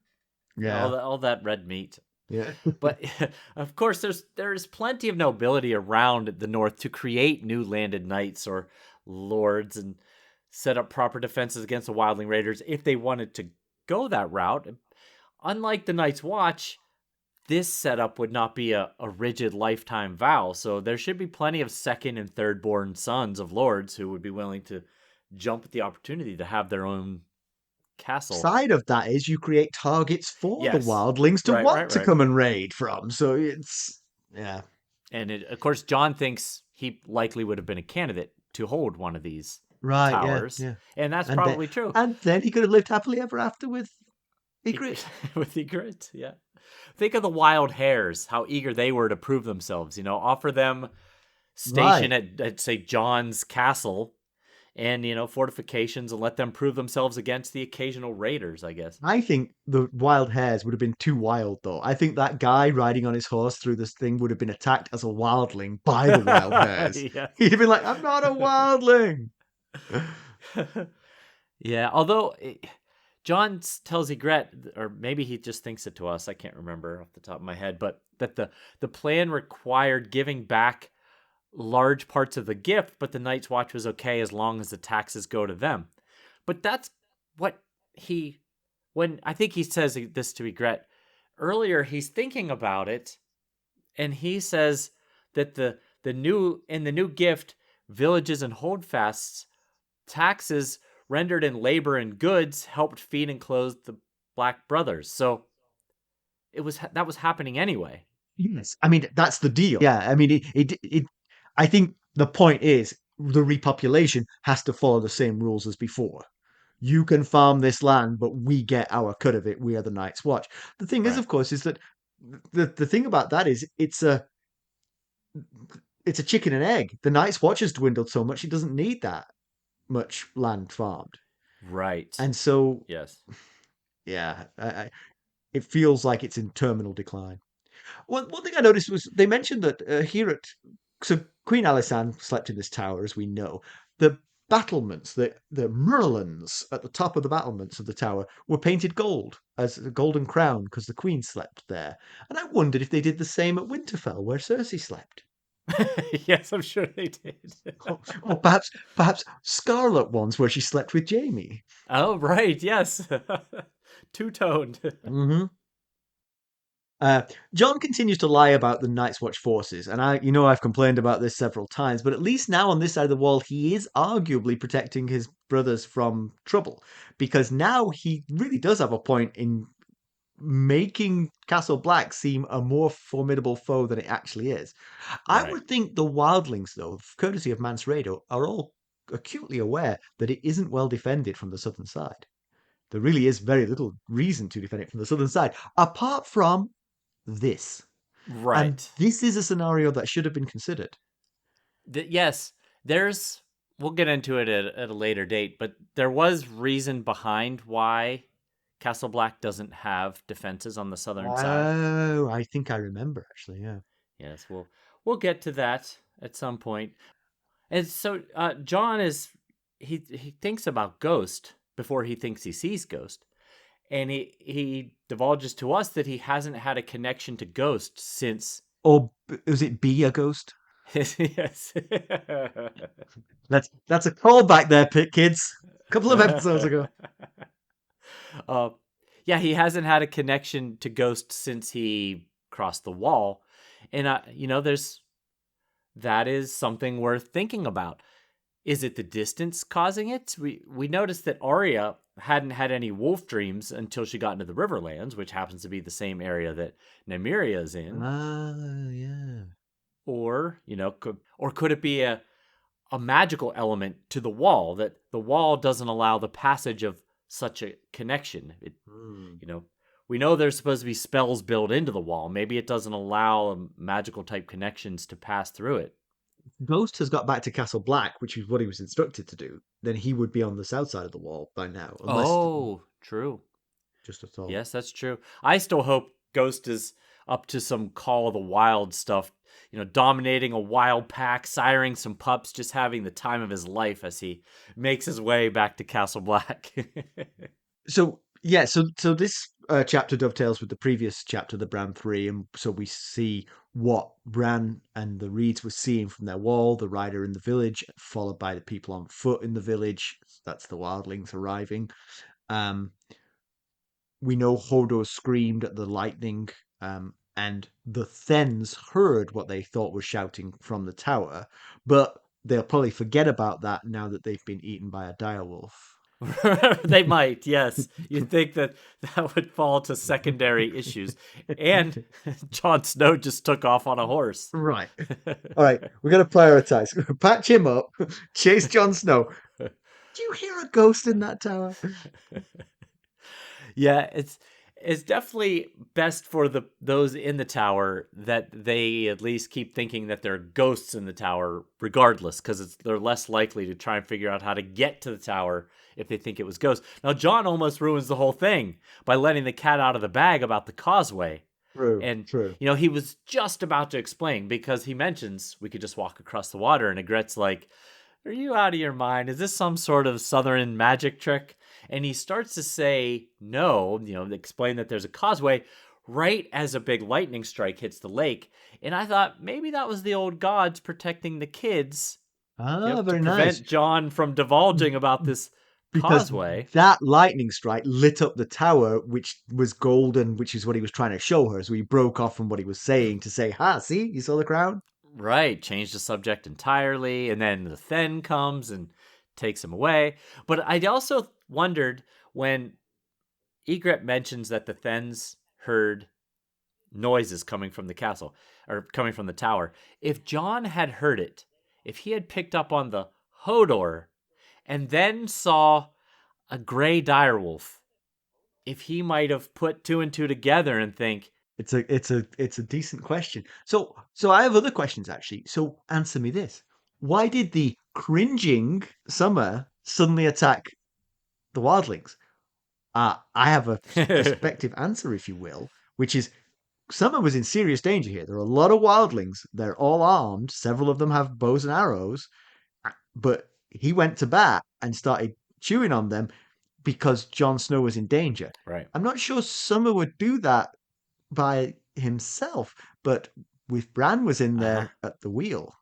Yeah. All that red meat. Yeah. But of course, there's plenty of nobility around the north to create new landed knights or lords and set up proper defenses against the wildling raiders if they wanted to go that route. Unlike the Night's Watch, this setup would not be a rigid lifetime vow, so there should be plenty of second and third born sons of lords who would be willing to jump at the opportunity to have their own castle. Side of that is you create targets for the Yes. wildlings to Right, want right, to right. come and raid from. So it's yeah. And of course, Jon thinks he likely would have been a candidate to hold one of these Right, yeah, towers, yeah. and that's And then probably true. and then he could have lived happily ever after with Ygritte. With Yigrette, yeah. Think of the wild hares, how eager they were to prove themselves. Offer them station Right. at say Jon's castle, and fortifications, and let them prove themselves against the occasional raiders. I guess. I think the wild hares would have been too wild though. I think that guy riding on his horse through this thing would have been attacked as a wildling by the wild hares. Yes. He'd have been like, I'm not a wildling. Yeah, although Jon tells Ygritte, or maybe he just thinks it to us, I can't remember off the top of my head, but that the plan required giving back large parts of the gift, but the Night's Watch was okay as long as the taxes go to them. But that's what when I think he says this to Ygritte earlier, he's thinking about it, and he says that the new gift, villages and holdfasts, taxes rendered in labor and goods helped feed and clothe the Black Brothers. So that was happening anyway. Yes. I mean, that's the deal. Yeah. I mean, I think the point is the repopulation has to follow the same rules as before. You can farm this land, but we get our cut of it. We are the Night's Watch. The thing is, Right. of course, is that the thing about that is it's a chicken and egg. The Night's Watch has dwindled so much, he doesn't need that much land farmed. Right. And so, Yes. yeah, it feels like it's in terminal decline. One thing I noticed was they mentioned that here at so Queen Alysanne slept in this tower, as we know. The battlements, the merlons at the top of the battlements of the tower were painted gold as a golden crown because the Queen slept there. And I wondered if they did the same at Winterfell, where Cersei slept. Yes, I'm sure they did. Or perhaps scarlet ones where she slept with Jamie. Oh, right. Yes. Two-toned. Hmm. John continues to lie about the Night's Watch forces, and I've complained about this several times, but at least now on this side of the wall, he is arguably protecting his brothers from trouble, because now he really does have a point in making Castle Black seem a more formidable foe than it actually is. I Right. would think the wildlings, though, courtesy of Mance Rayder, are all acutely aware that it isn't well defended from the southern side. There really is very little reason to defend it from the southern side, apart from this. And Right. this is a scenario that should have been considered. Yes, we'll get into it at a later date, but there was reason behind why Castle Black doesn't have defenses on the southern side. Oh, I think I remember actually. Yeah. Yes, we'll get to that at some point. And so Jon is he thinks about Ghost before he thinks he sees Ghost, and he divulges to us that he hasn't had a connection to Ghost since. Or was it Be a Ghost? Yes. That's a callback there, Pit Kids. A couple of episodes ago. uh, yeah, he hasn't had a connection to Ghost since he crossed the wall, and there's that is something worth thinking about. Is it the distance causing it? We noticed that Arya hadn't had any wolf dreams until she got into the Riverlands, which happens to be the same area that Nymeria is in. Ah, yeah. Or could it be a magical element to the wall, that the wall doesn't allow the passage of such a connection? Hmm. You know, we know there's supposed to be spells built into the wall. Maybe it doesn't allow magical type connections to pass through it. Ghost has got back to Castle Black, which is what he was instructed to do. Then he would be on the south side of the wall by now, unless Oh, true. just a thought. Yes, that's true. I still hope Ghost is up to some Call of the Wild stuff, dominating a wild pack, siring some pups, just having the time of his life as he makes his way back to Castle Black. So yeah, so this chapter dovetails with the previous chapter, the Bran 3, and so we see what Bran and the Reeds were seeing from their wall, the rider in the village, followed by the people on foot in the village. That's the wildlings arriving. Um, we know Hodor screamed at the lightning, and the Thens heard what they thought was shouting from the tower, but they'll probably forget about that now that they've been eaten by a direwolf. They might, yes. You'd think that that would fall to secondary issues. And Jon Snow just took off on a horse. Right. All right. We're going to prioritize. Patch him up. Chase Jon Snow. Do you hear a ghost in that tower? Yeah, it's definitely best for those in the tower that they at least keep thinking that there are ghosts in the tower regardless, because they're less likely to try and figure out how to get to the tower if they think it was ghosts. Now Jon almost ruins the whole thing by letting the cat out of the bag about the causeway. True. And True. he was just about to explain, because he mentions we could just walk across the water, and Ygritte's like, "Are you out of your mind? Is this some sort of southern magic trick?" And he starts to say no, explain that there's a causeway right as a big lightning strike hits the lake. And I thought maybe that was the old gods protecting the kids, Ah, to very nice. prevent Jon from divulging about this Because causeway. that lightning strike lit up the tower, which was golden, which is what he was trying to show her. So he broke off from what he was saying to say, "Ha, see, you saw the crown?" Right, changed the subject entirely, and then the Then comes and takes him away. But I also wondered when Ygritte mentions that the Thens heard noises coming from the castle, or coming from the tower. If Jon had heard it, if he had picked up on the Hodor and then saw a gray direwolf, if he might have put two and two together and think, It's a decent question. So I have other questions actually. So answer me this. Why did the cringing Summer suddenly attack the wildlings? I have a perspective answer, if you will, which is Summer was in serious danger here. There are a lot of wildlings. They're all armed. Several of them have bows and arrows. But he went to bat and started chewing on them because Jon Snow was in danger. right, I'm not sure Summer would do that by himself, but with Bran was in uh-huh, there at the wheel.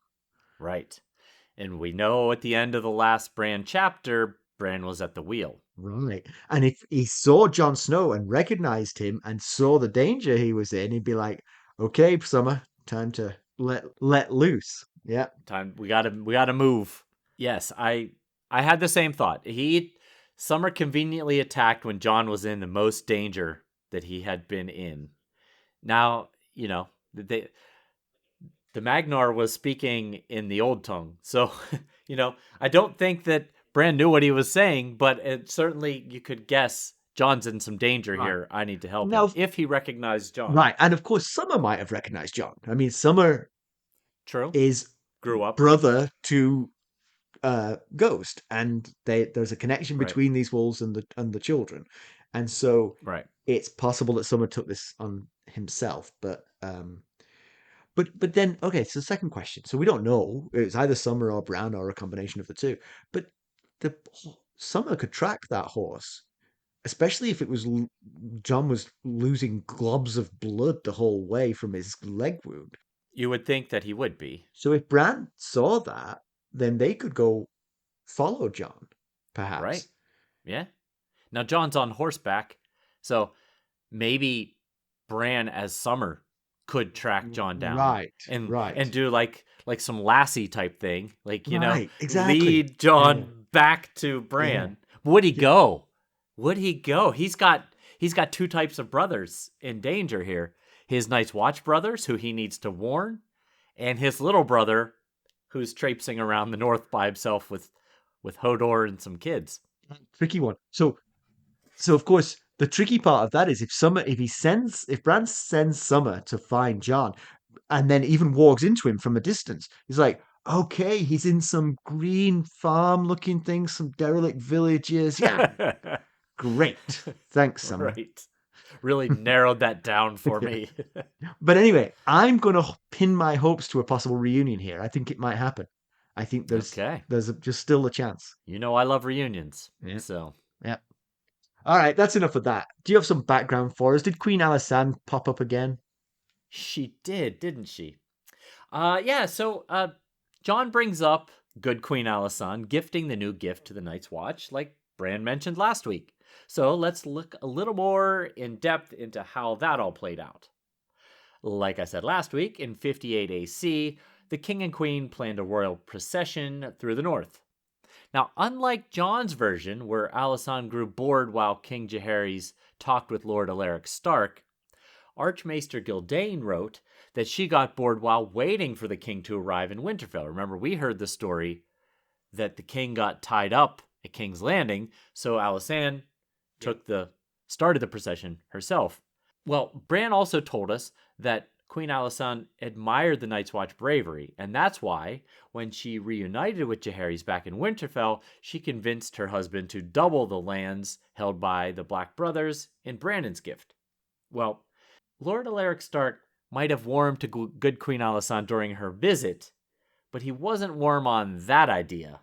right. And we know at the end of the last Bran chapter, Bran was at the wheel. Right. And if he saw Jon Snow and recognized him and saw the danger he was in, he'd be like, "Okay, Summer, time to let loose." Yeah. Time we gotta move. Yes, I had the same thought. Summer conveniently attacked when Jon was in the most danger that he had been in. Now, the Magnar was speaking in the old tongue. So, I don't think that Bran knew what he was saying, but certainly you could guess Jon's in some danger Right. here. I need to help him Now, if he recognized Jon. right. And of course, Summer might have recognized Jon. I mean, Summer True. is Grew up. brother to Ghost, and there's a connection Right. between these wolves and the children. And so Right. it's possible that someone took this on himself, but then okay, so second question. So we don't know. It's either Summer or Bran or a combination of the two. But the Summer could track that horse, especially if it was John was losing globs of blood the whole way from his leg wound. You would think that he would be, So if Bran saw that, then they could go follow John, right? perhaps. Yeah. Now John's on horseback, so maybe Bran as Summer could track John down Right, and right, do like some Lassie type thing, like right. Exactly. lead Yeah, John back to yeah. Bran. Would he Yeah. go? Would he go? He's got two types of brothers in danger here. His Night's Watch brothers, who he needs to warn, and his little brother, who's traipsing around the north by himself with Hodor and some kids. Tricky one. So of course, the tricky part of that is if Bran sends Summer to find John, and then even walks into him from a distance, he's like, okay, he's in some green farm looking thing, some derelict villages. Yeah, great. Thanks, Summer. Right. Really narrowed that down for Yeah. me. But anyway, I'm gonna pin my hopes to a possible reunion here. I think it might happen. I think Okay. just still a chance. You know I love reunions. Yeah, So yeah. All right, that's enough of that. Do you have some background for us? Did Queen Alysanne pop up again? she did, didn't she? Yeah, so John brings up good Queen Alysanne gifting the new gift to the Night's Watch, like Bran mentioned last week. So let's look a little more in depth into how that all played out. Like I said last week, in 58 AC, the king and queen planned a royal procession through the north. Now, unlike John's version, where Alysanne grew bored while King Jaehaerys talked with Lord Alaric Stark, Archmaester Gildane wrote that she got bored while waiting for the king to arrive in Winterfell. Remember, we heard the story that the king got tied up at King's Landing, so Alysanne Yeah. started the procession herself. Well, Bran also told us that Queen Alysanne admired the Night's Watch bravery, and that's why, when she reunited with Jaehaerys back in Winterfell, she convinced her husband to double the lands held by the Black Brothers in Brandon's gift. Well, Lord Alaric Stark might have warmed to good Queen Alysanne during her visit, but he wasn't warm on that idea.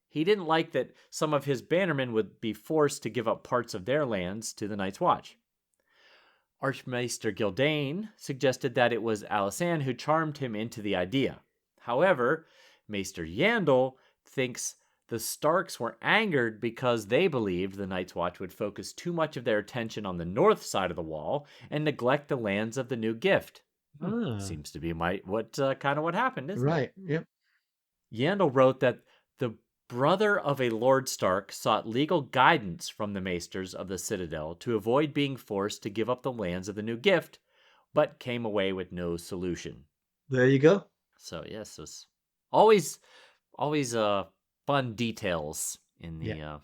He didn't like that some of his bannermen would be forced to give up parts of their lands to the Night's Watch. Archmaester Gildane suggested that it was Alysanne who charmed him into the idea. However, Maester Yandel thinks the Starks were angered because they believed the Night's Watch would focus too much of their attention on the north side of the wall and neglect the lands of the new gift. Ah, Seems to be what happened, isn't it? right. Yep. Yandel wrote that the brother of a Lord Stark sought legal guidance from the maesters of the Citadel to avoid being forced to give up the lands of the new gift, but came away with no solution. There you go. So yes, it's always fun details in Yeah.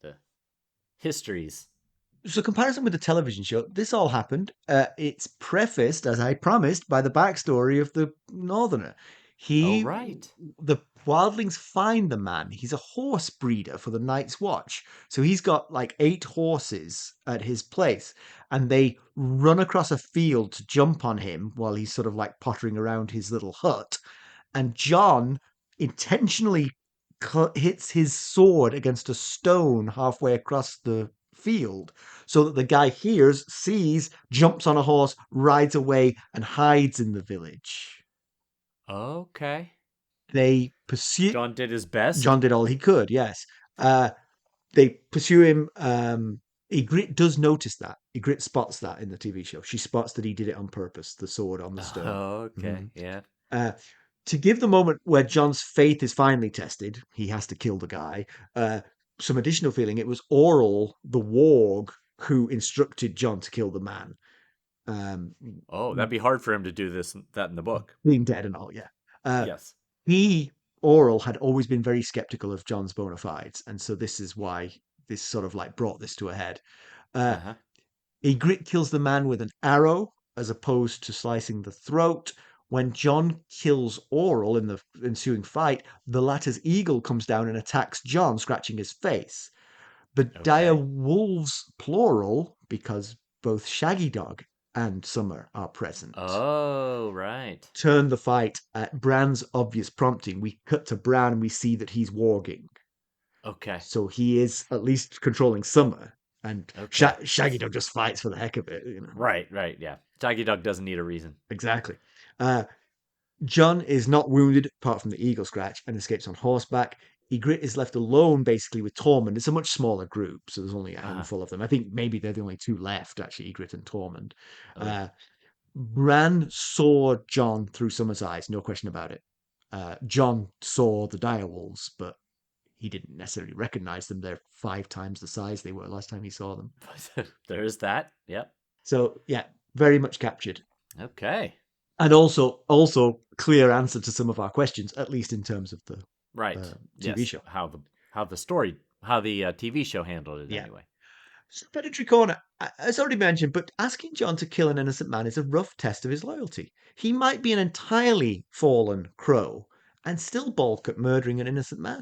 the histories. So, comparison with the television show, this all happened. It's prefaced, as I promised, by the backstory of the Northerner. Oh He, right. the wildlings find the man. He's a horse breeder for the Night's Watch. So he's got like 8 horses at his place, and they run across a field to jump on him while he's sort of like pottering around his little hut. And John intentionally hits his sword against a stone halfway across the field so that the guy hears, sees, jumps on a horse, rides away, and hides in the village. Okay. They pursue. John did his best. John did all he could, yes. They pursue him. Ygritte does notice that. Ygritte spots that in the TV show. She spots that he did it on purpose, the sword on the stone. Okay. Mhm. Yeah. Uh, to give the moment where John's faith is finally tested, he has to kill the guy. Some additional feeling. It was Oral, the warg, who instructed John to kill the man. Um, Oh, that'd be hard for him to do that in the book. being dead and all, yeah. Uh, Yes. he, Oral, had always been very skeptical of John's bona fides, and so this is why this sort of like brought this to a head. Uh, Uh-huh. Ygritte kills the man with an arrow as opposed to slicing the throat. When Jon kills Oral in the ensuing fight, the latter's eagle comes down and attacks Jon, scratching his face. The dire Okay. wolves, plural, because both Shaggy Dog and Summer are present, Oh, right. turn the fight at Bran's obvious prompting. We cut to Bran and we see that he's warging. Okay. So he is at least controlling Summer. And Okay. Shaggy Dog just fights for the heck of it, you know. Right, right, yeah. Jaggy Dog doesn't need a reason. Exactly. Uh, Jon is not wounded apart from the eagle scratch and escapes on horseback. Ygritte is left alone basically with Tormund. It's a much smaller group, so there's only a Uh-huh. handful of them. I think maybe they're the only two left, actually, Ygritte and Tormund. Oh, yeah. Uh, Bran saw Jon through Summer's eyes, no question about it. Jon saw the direwolves, but he didn't necessarily recognize them. They're 5 times the size they were last time he saw them. There's that. Yep. So yeah, very much captured. Okay. And also clear answer to some of our questions, at least in terms of the Right. TV Yes. show. How the TV show handled it Yeah. anyway. So Predatory Corner, as already mentioned, but asking Jon to kill an innocent man is a rough test of his loyalty. He might be an entirely fallen crow and still balk at murdering an innocent man.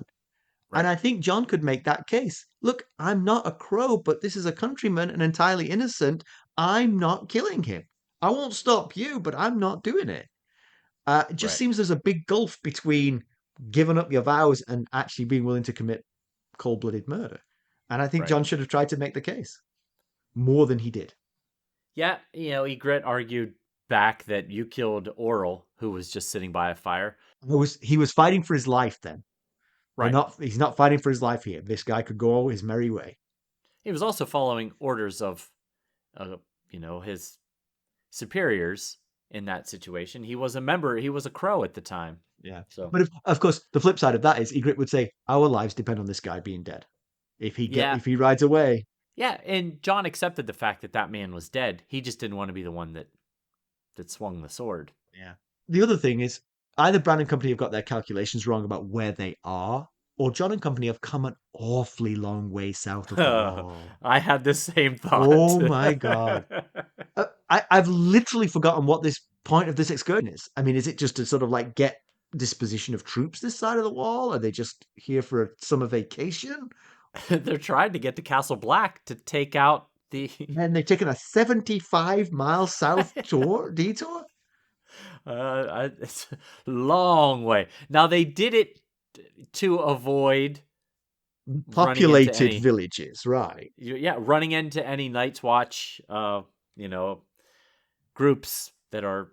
And Right. I think Jon could make that case. Look, I'm not a crow, but this is a countryman and entirely innocent. I'm not killing him. I won't stop you, but I'm not doing it. It just Right. seems there's a big gulf between giving up your vows and actually being willing to commit cold-blooded murder. And I think Right. Jon should have tried to make the case more than he did. Yeah, Egret argued back that you killed Oral, who was just sitting by a fire. He was fighting for his life then. They're Right. not. He's not fighting for his life here. This guy could go his merry way. He was also following orders of, his superiors in that situation. He was a member. He was a crow at the time. Yeah, So but of course, the flip side of that is Ygritte would say our lives depend on this guy being dead. yeah, If he rides away, yeah. And Jon accepted the fact that that man was dead. He just didn't want to be the one that swung the sword. yeah. The other thing is either Brand and Company have got their calculations wrong about where they are, or John and Company have come an awfully long way south of the wall. I had the same thought. Oh my god. I've literally forgotten what this point of this excursion is. I mean, is it just to sort of like get disposition of troops this side of the wall? Are they just here for a summer vacation? They're trying to get to Castle Black to take out the. And they've taken a 75-mile south detour? It's a long way. Now they did it to avoid running into Populated any. villages, right? Yeah, running into any Night's Watch, you know, groups that are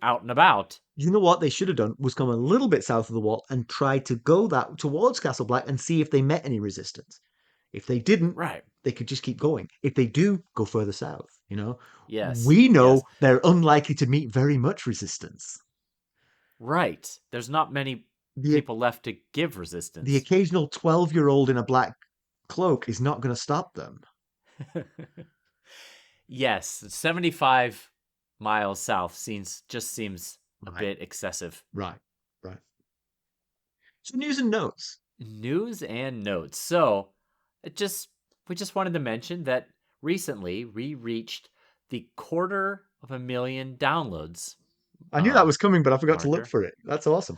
out and about. You know what they should have done was come a little bit south of the wall and try to go that towards Castle Black and see if they met any resistance. If they didn't, Right. they could just keep going. If they do, go further south. You know, Yes. we know Yes. they're unlikely to meet very much resistance. Right. There's not many The people left to give the resistance. occasional 12-year-old in a black cloak is not going to stop them. Yes, 75 miles south seems a Right, bit excessive. right, right. So news and notes. News and notes. So, we just wanted to mention that recently we reached the 250,000 downloads I knew that was coming, but I forgot to look marker. for it. That's awesome.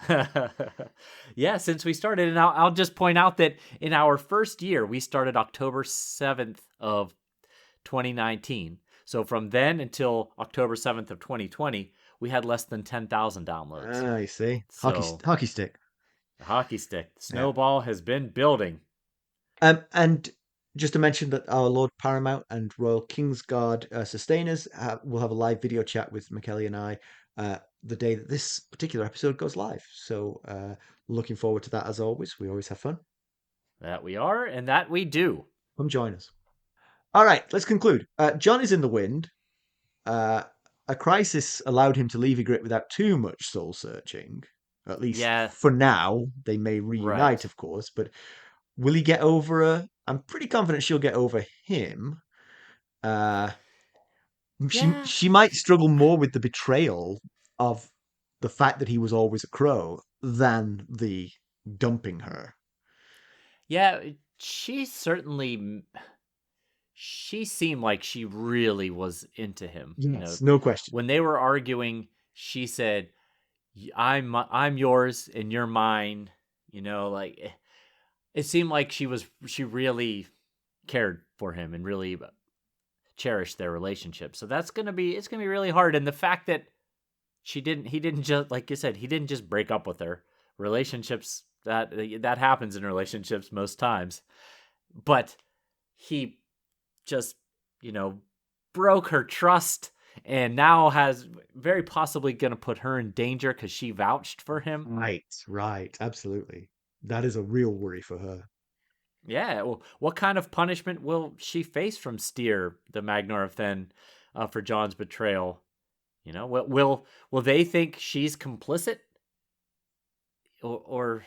Yeah, since we started, and I'll just point out that in our first year, we started October 7th of 2019. So from then until October 7th of 2020, we had less than 10,000 downloads. Ah, I see. So Hockey stick. the hockey stick, the Yeah. snowball has been building. And just to mention that our Lord Paramount and Royal Kingsguard sustainers will have a live video chat with Mackelly and I the day that this particular episode goes live. So looking forward to that as always. We always have fun. That we are, and that we do. Come join us. All right, let's conclude. Jon is in the wind. A crisis allowed him to leave Ygritte without too much soul searching. At least Yeah, for now. They may reunite, right. of course, but will he get over her? I'm pretty confident she'll get over him. Uh, Yeah, she might struggle more with the betrayal of the fact that he was always a crow than the dumping her. yeah. She certainly, she seemed like she really was into him. Yes, no question. When they were arguing, she said, I'm yours and you're mine." Like it seemed like she really cared for him and really cherished their relationship. So that's gonna be it's gonna be really hard. And the fact that he didn't just like you said, he didn't just break up with her. Relationships that happens in relationships most times. But he just, you know, broke her trust and now has very possibly going to put her in danger because she vouched for him. Right, absolutely. That is a real worry for her. Yeah. Well, what kind of punishment will she face from Styr, the Magnorth, then for Jon's betrayal? You know, will they think she's complicit, or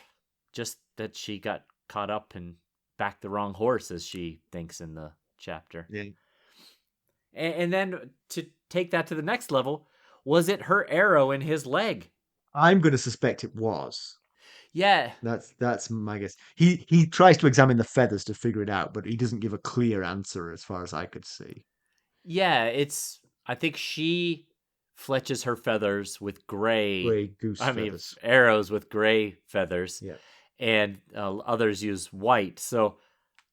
just that she got caught up and backed the wrong horse, as she thinks in the chapter? Yeah. And then to take that to the next level, was it her arrow in his leg? I'm going to suspect it was. Yeah, That's my guess. He tries to examine the feathers to figure it out, but he doesn't give a clear answer as far as I could see. yeah. I think she fletches her feathers with gray. Grey goose I mean, feathers. arrows with gray feathers, Yeah. and others use white. So,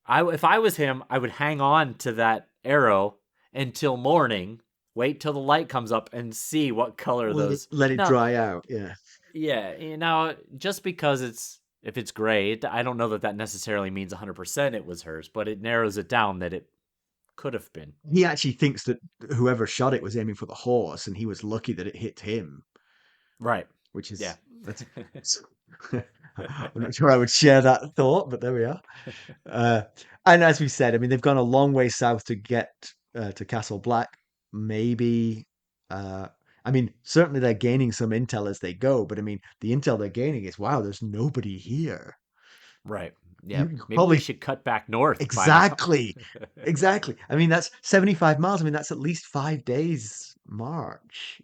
if I was him, I would hang on to that arrow until morning. Wait till the light comes up and see what color those. Let it Now, dry out. Yeah. yeah, just because if it's gray, I don't know that that necessarily means 100% it was hers, but it narrows it down that it could have been. He actually thinks that whoever shot it was aiming for the horse, and he was lucky that it hit him, Right. which Yeah. is that's. I'm not sure I would share that thought, but there we are. Uh, and as we said, I mean, they've gone a long way south to get to Castle Black. Maybe, uh, I mean, certainly they're gaining some intel as they go, but I mean, the intel they're gaining is, wow, there's nobody here. Right. Yeah. You Maybe we probably should cut back north by now. exactly, exactly. I mean, that's 75 miles. I mean, that's at least 5 days march,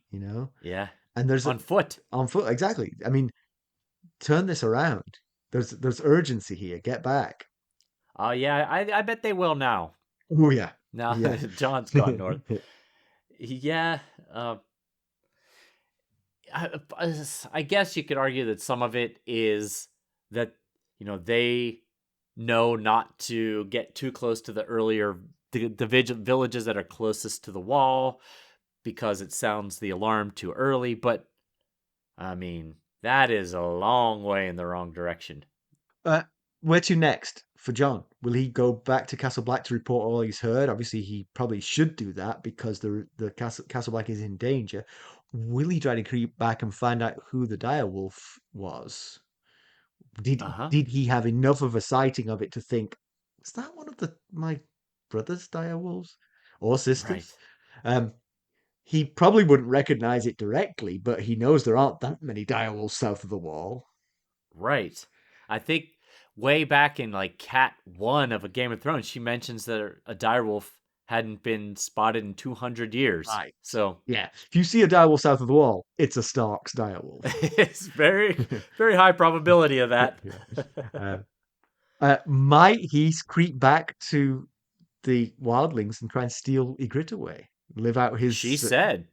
Yeah. and there's On foot. on foot. Exactly. I mean, turn this around. There's urgency here. Get back. Oh, yeah. I bet they will now. Oh yeah, Now yeah. John's gone north. Yeah. I, I guess you could argue that some of it is that, they know not to get too close to the villages that are closest to the wall because it sounds the alarm too early. But I mean, that is a long way in the wrong direction. Uh, where to next for John? Will he go back to Castle Black to report all he's heard? Obviously, he probably should do that because the Castle Black is in danger. Will he try to creep back and find out who the direwolf was? Uh huh. Did he have enough of a sighting of it to think, is that one of my brother's direwolves or sisters? Right. Um, he probably wouldn't recognize it directly, but he knows there aren't that many direwolves south of the wall. Right. I think way back in like Cat 1 of a Game of Thrones, she mentions that a direwolf hadn't been spotted in 200 years. Right. So Yeah. If you see a direwolf south of the wall, it's a Stark's direwolf. it's very, very high probability of that. Yeah. Uh, might he creep back to the wildlings and try and steal Ygritte away? Live out She his. said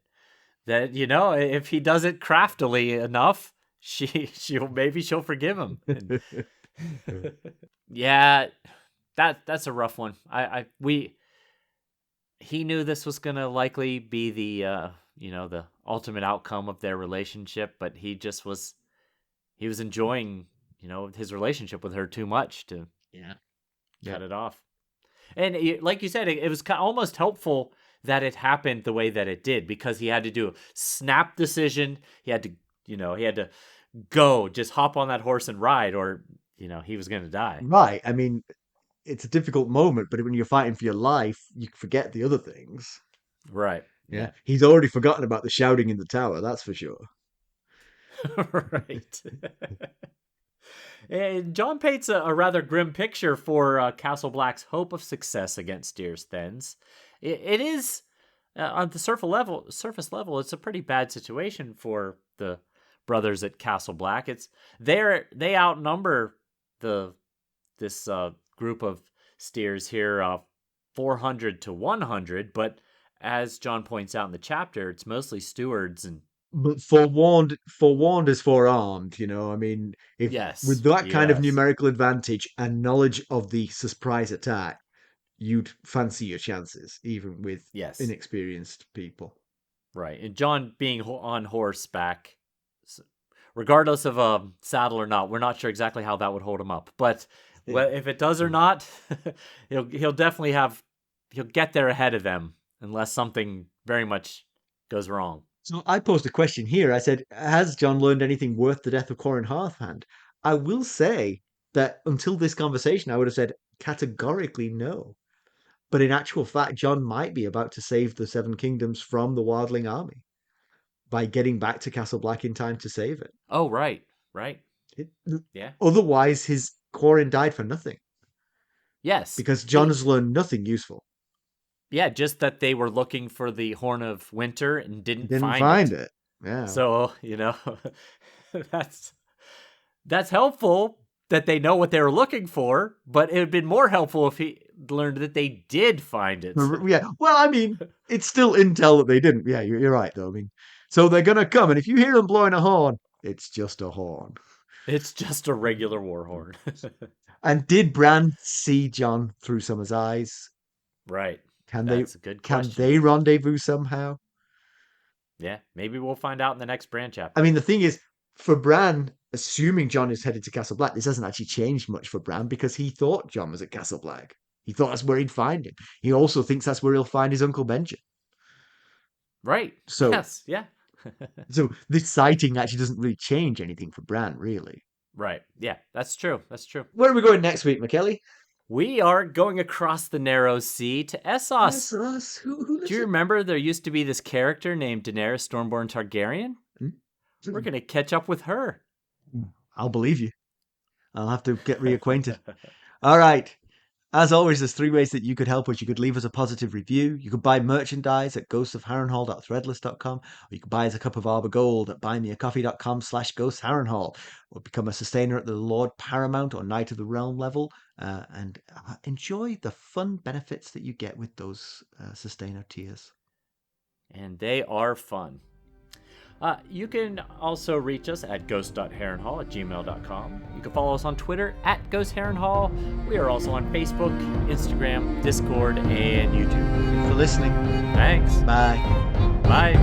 that, if he does it craftily enough, she'll forgive him. And yeah, that's a rough one. He knew this was gonna likely be the ultimate outcome of their relationship, but he was enjoying his relationship with her too much to Yeah. cut Yeah. it off. And like you said, it was almost helpful that it happened the way that it did because he had to do a snap decision. He had to go, just hop on that horse and ride, or he was gonna die. Right. I mean, it's a difficult moment, but when you're fighting for your life, you forget the other things. Right. Yeah. Yeah. He's already forgotten about the shouting in the tower, that's for sure. Right. And John paints a rather grim picture for Castle Black's hope of success against Deer's Thens. It is on the surface level, it's a pretty bad situation for the brothers at Castle Black. They outnumber this group of steers here 400 to 100, but as John points out in the chapter, it's mostly stewards and But forewarned is forearmed, I mean, if with yes, that kind of yes. numerical advantage and knowledge of the surprise attack, you'd fancy your chances, even with Yes. inexperienced people. Right. And Jon being on horseback, regardless of a saddle or not, we're not sure exactly how that would hold him up. But Yeah. if it does or not, he'll definitely he'll get there ahead of them unless something very much goes wrong. So I posed a question here. I said, has Jon learned anything worth the death of Qhorin Halfhand? I will say that until this conversation, I would have said categorically no. But in actual fact, Jon might be about to save the Seven Kingdoms from the wildling army by getting back to Castle Black in time to save it. Oh, right. Right. It- Yeah. Otherwise, his Qhorin died for nothing Yes. because Jon has learned nothing useful. Yeah, just that they were looking for the Horn of Winter and didn't Didn't find find it. it. Yeah. So, that's helpful that they know what they were looking for, but it would have been more helpful if he learned that they did find it. Yeah. Well, I mean, it's still intel that they didn't. Yeah, you're right, though. I mean, so they're going to come, and if you hear them blowing a horn, it's just a horn. It's just a regular war horn. And did Bran see Jon through Summer's eyes? Right. Can they That's a good can question. they rendezvous somehow? Yeah, maybe we'll find out in the next Bran chapter. I mean, the thing is, for Bran, assuming Jon is headed to Castle Black, this hasn't actually changed much for Bran because he thought Jon was at Castle Black. He thought that's where he'd find him. He also thinks that's where he'll find his Uncle Benjen. Right. So, Yes. Yeah. so this sighting actually doesn't really change anything for Bran, really. Right. Yeah, that's true. That's true. Where are we going next week, Mackelly? We are going across the narrow sea to Essos. Essos. Who lives Do you remember there used to be this character named Daenerys Stormborn Targaryen? We're going to catch up with her. I'll believe you. I'll have to get reacquainted. All right. As always, there's three ways that you could help us. You could leave us a positive review. You could buy merchandise at ghostsofharrenhal.threadless.com, or you could buy us a cup of Arbor Gold at buymeacoffee.com/ghostsharrenhal, or become a sustainer at the Lord Paramount or Knight of the Realm level, and enjoy the fun benefits that you get with those sustainer tiers. And they are fun. You can also reach us at ghost.harrenhal@gmail.com. You can follow us on Twitter at @ghostharrenhal. We are also on Facebook, Instagram, Discord, and YouTube. Thanks for listening. Thanks. Bye. Bye.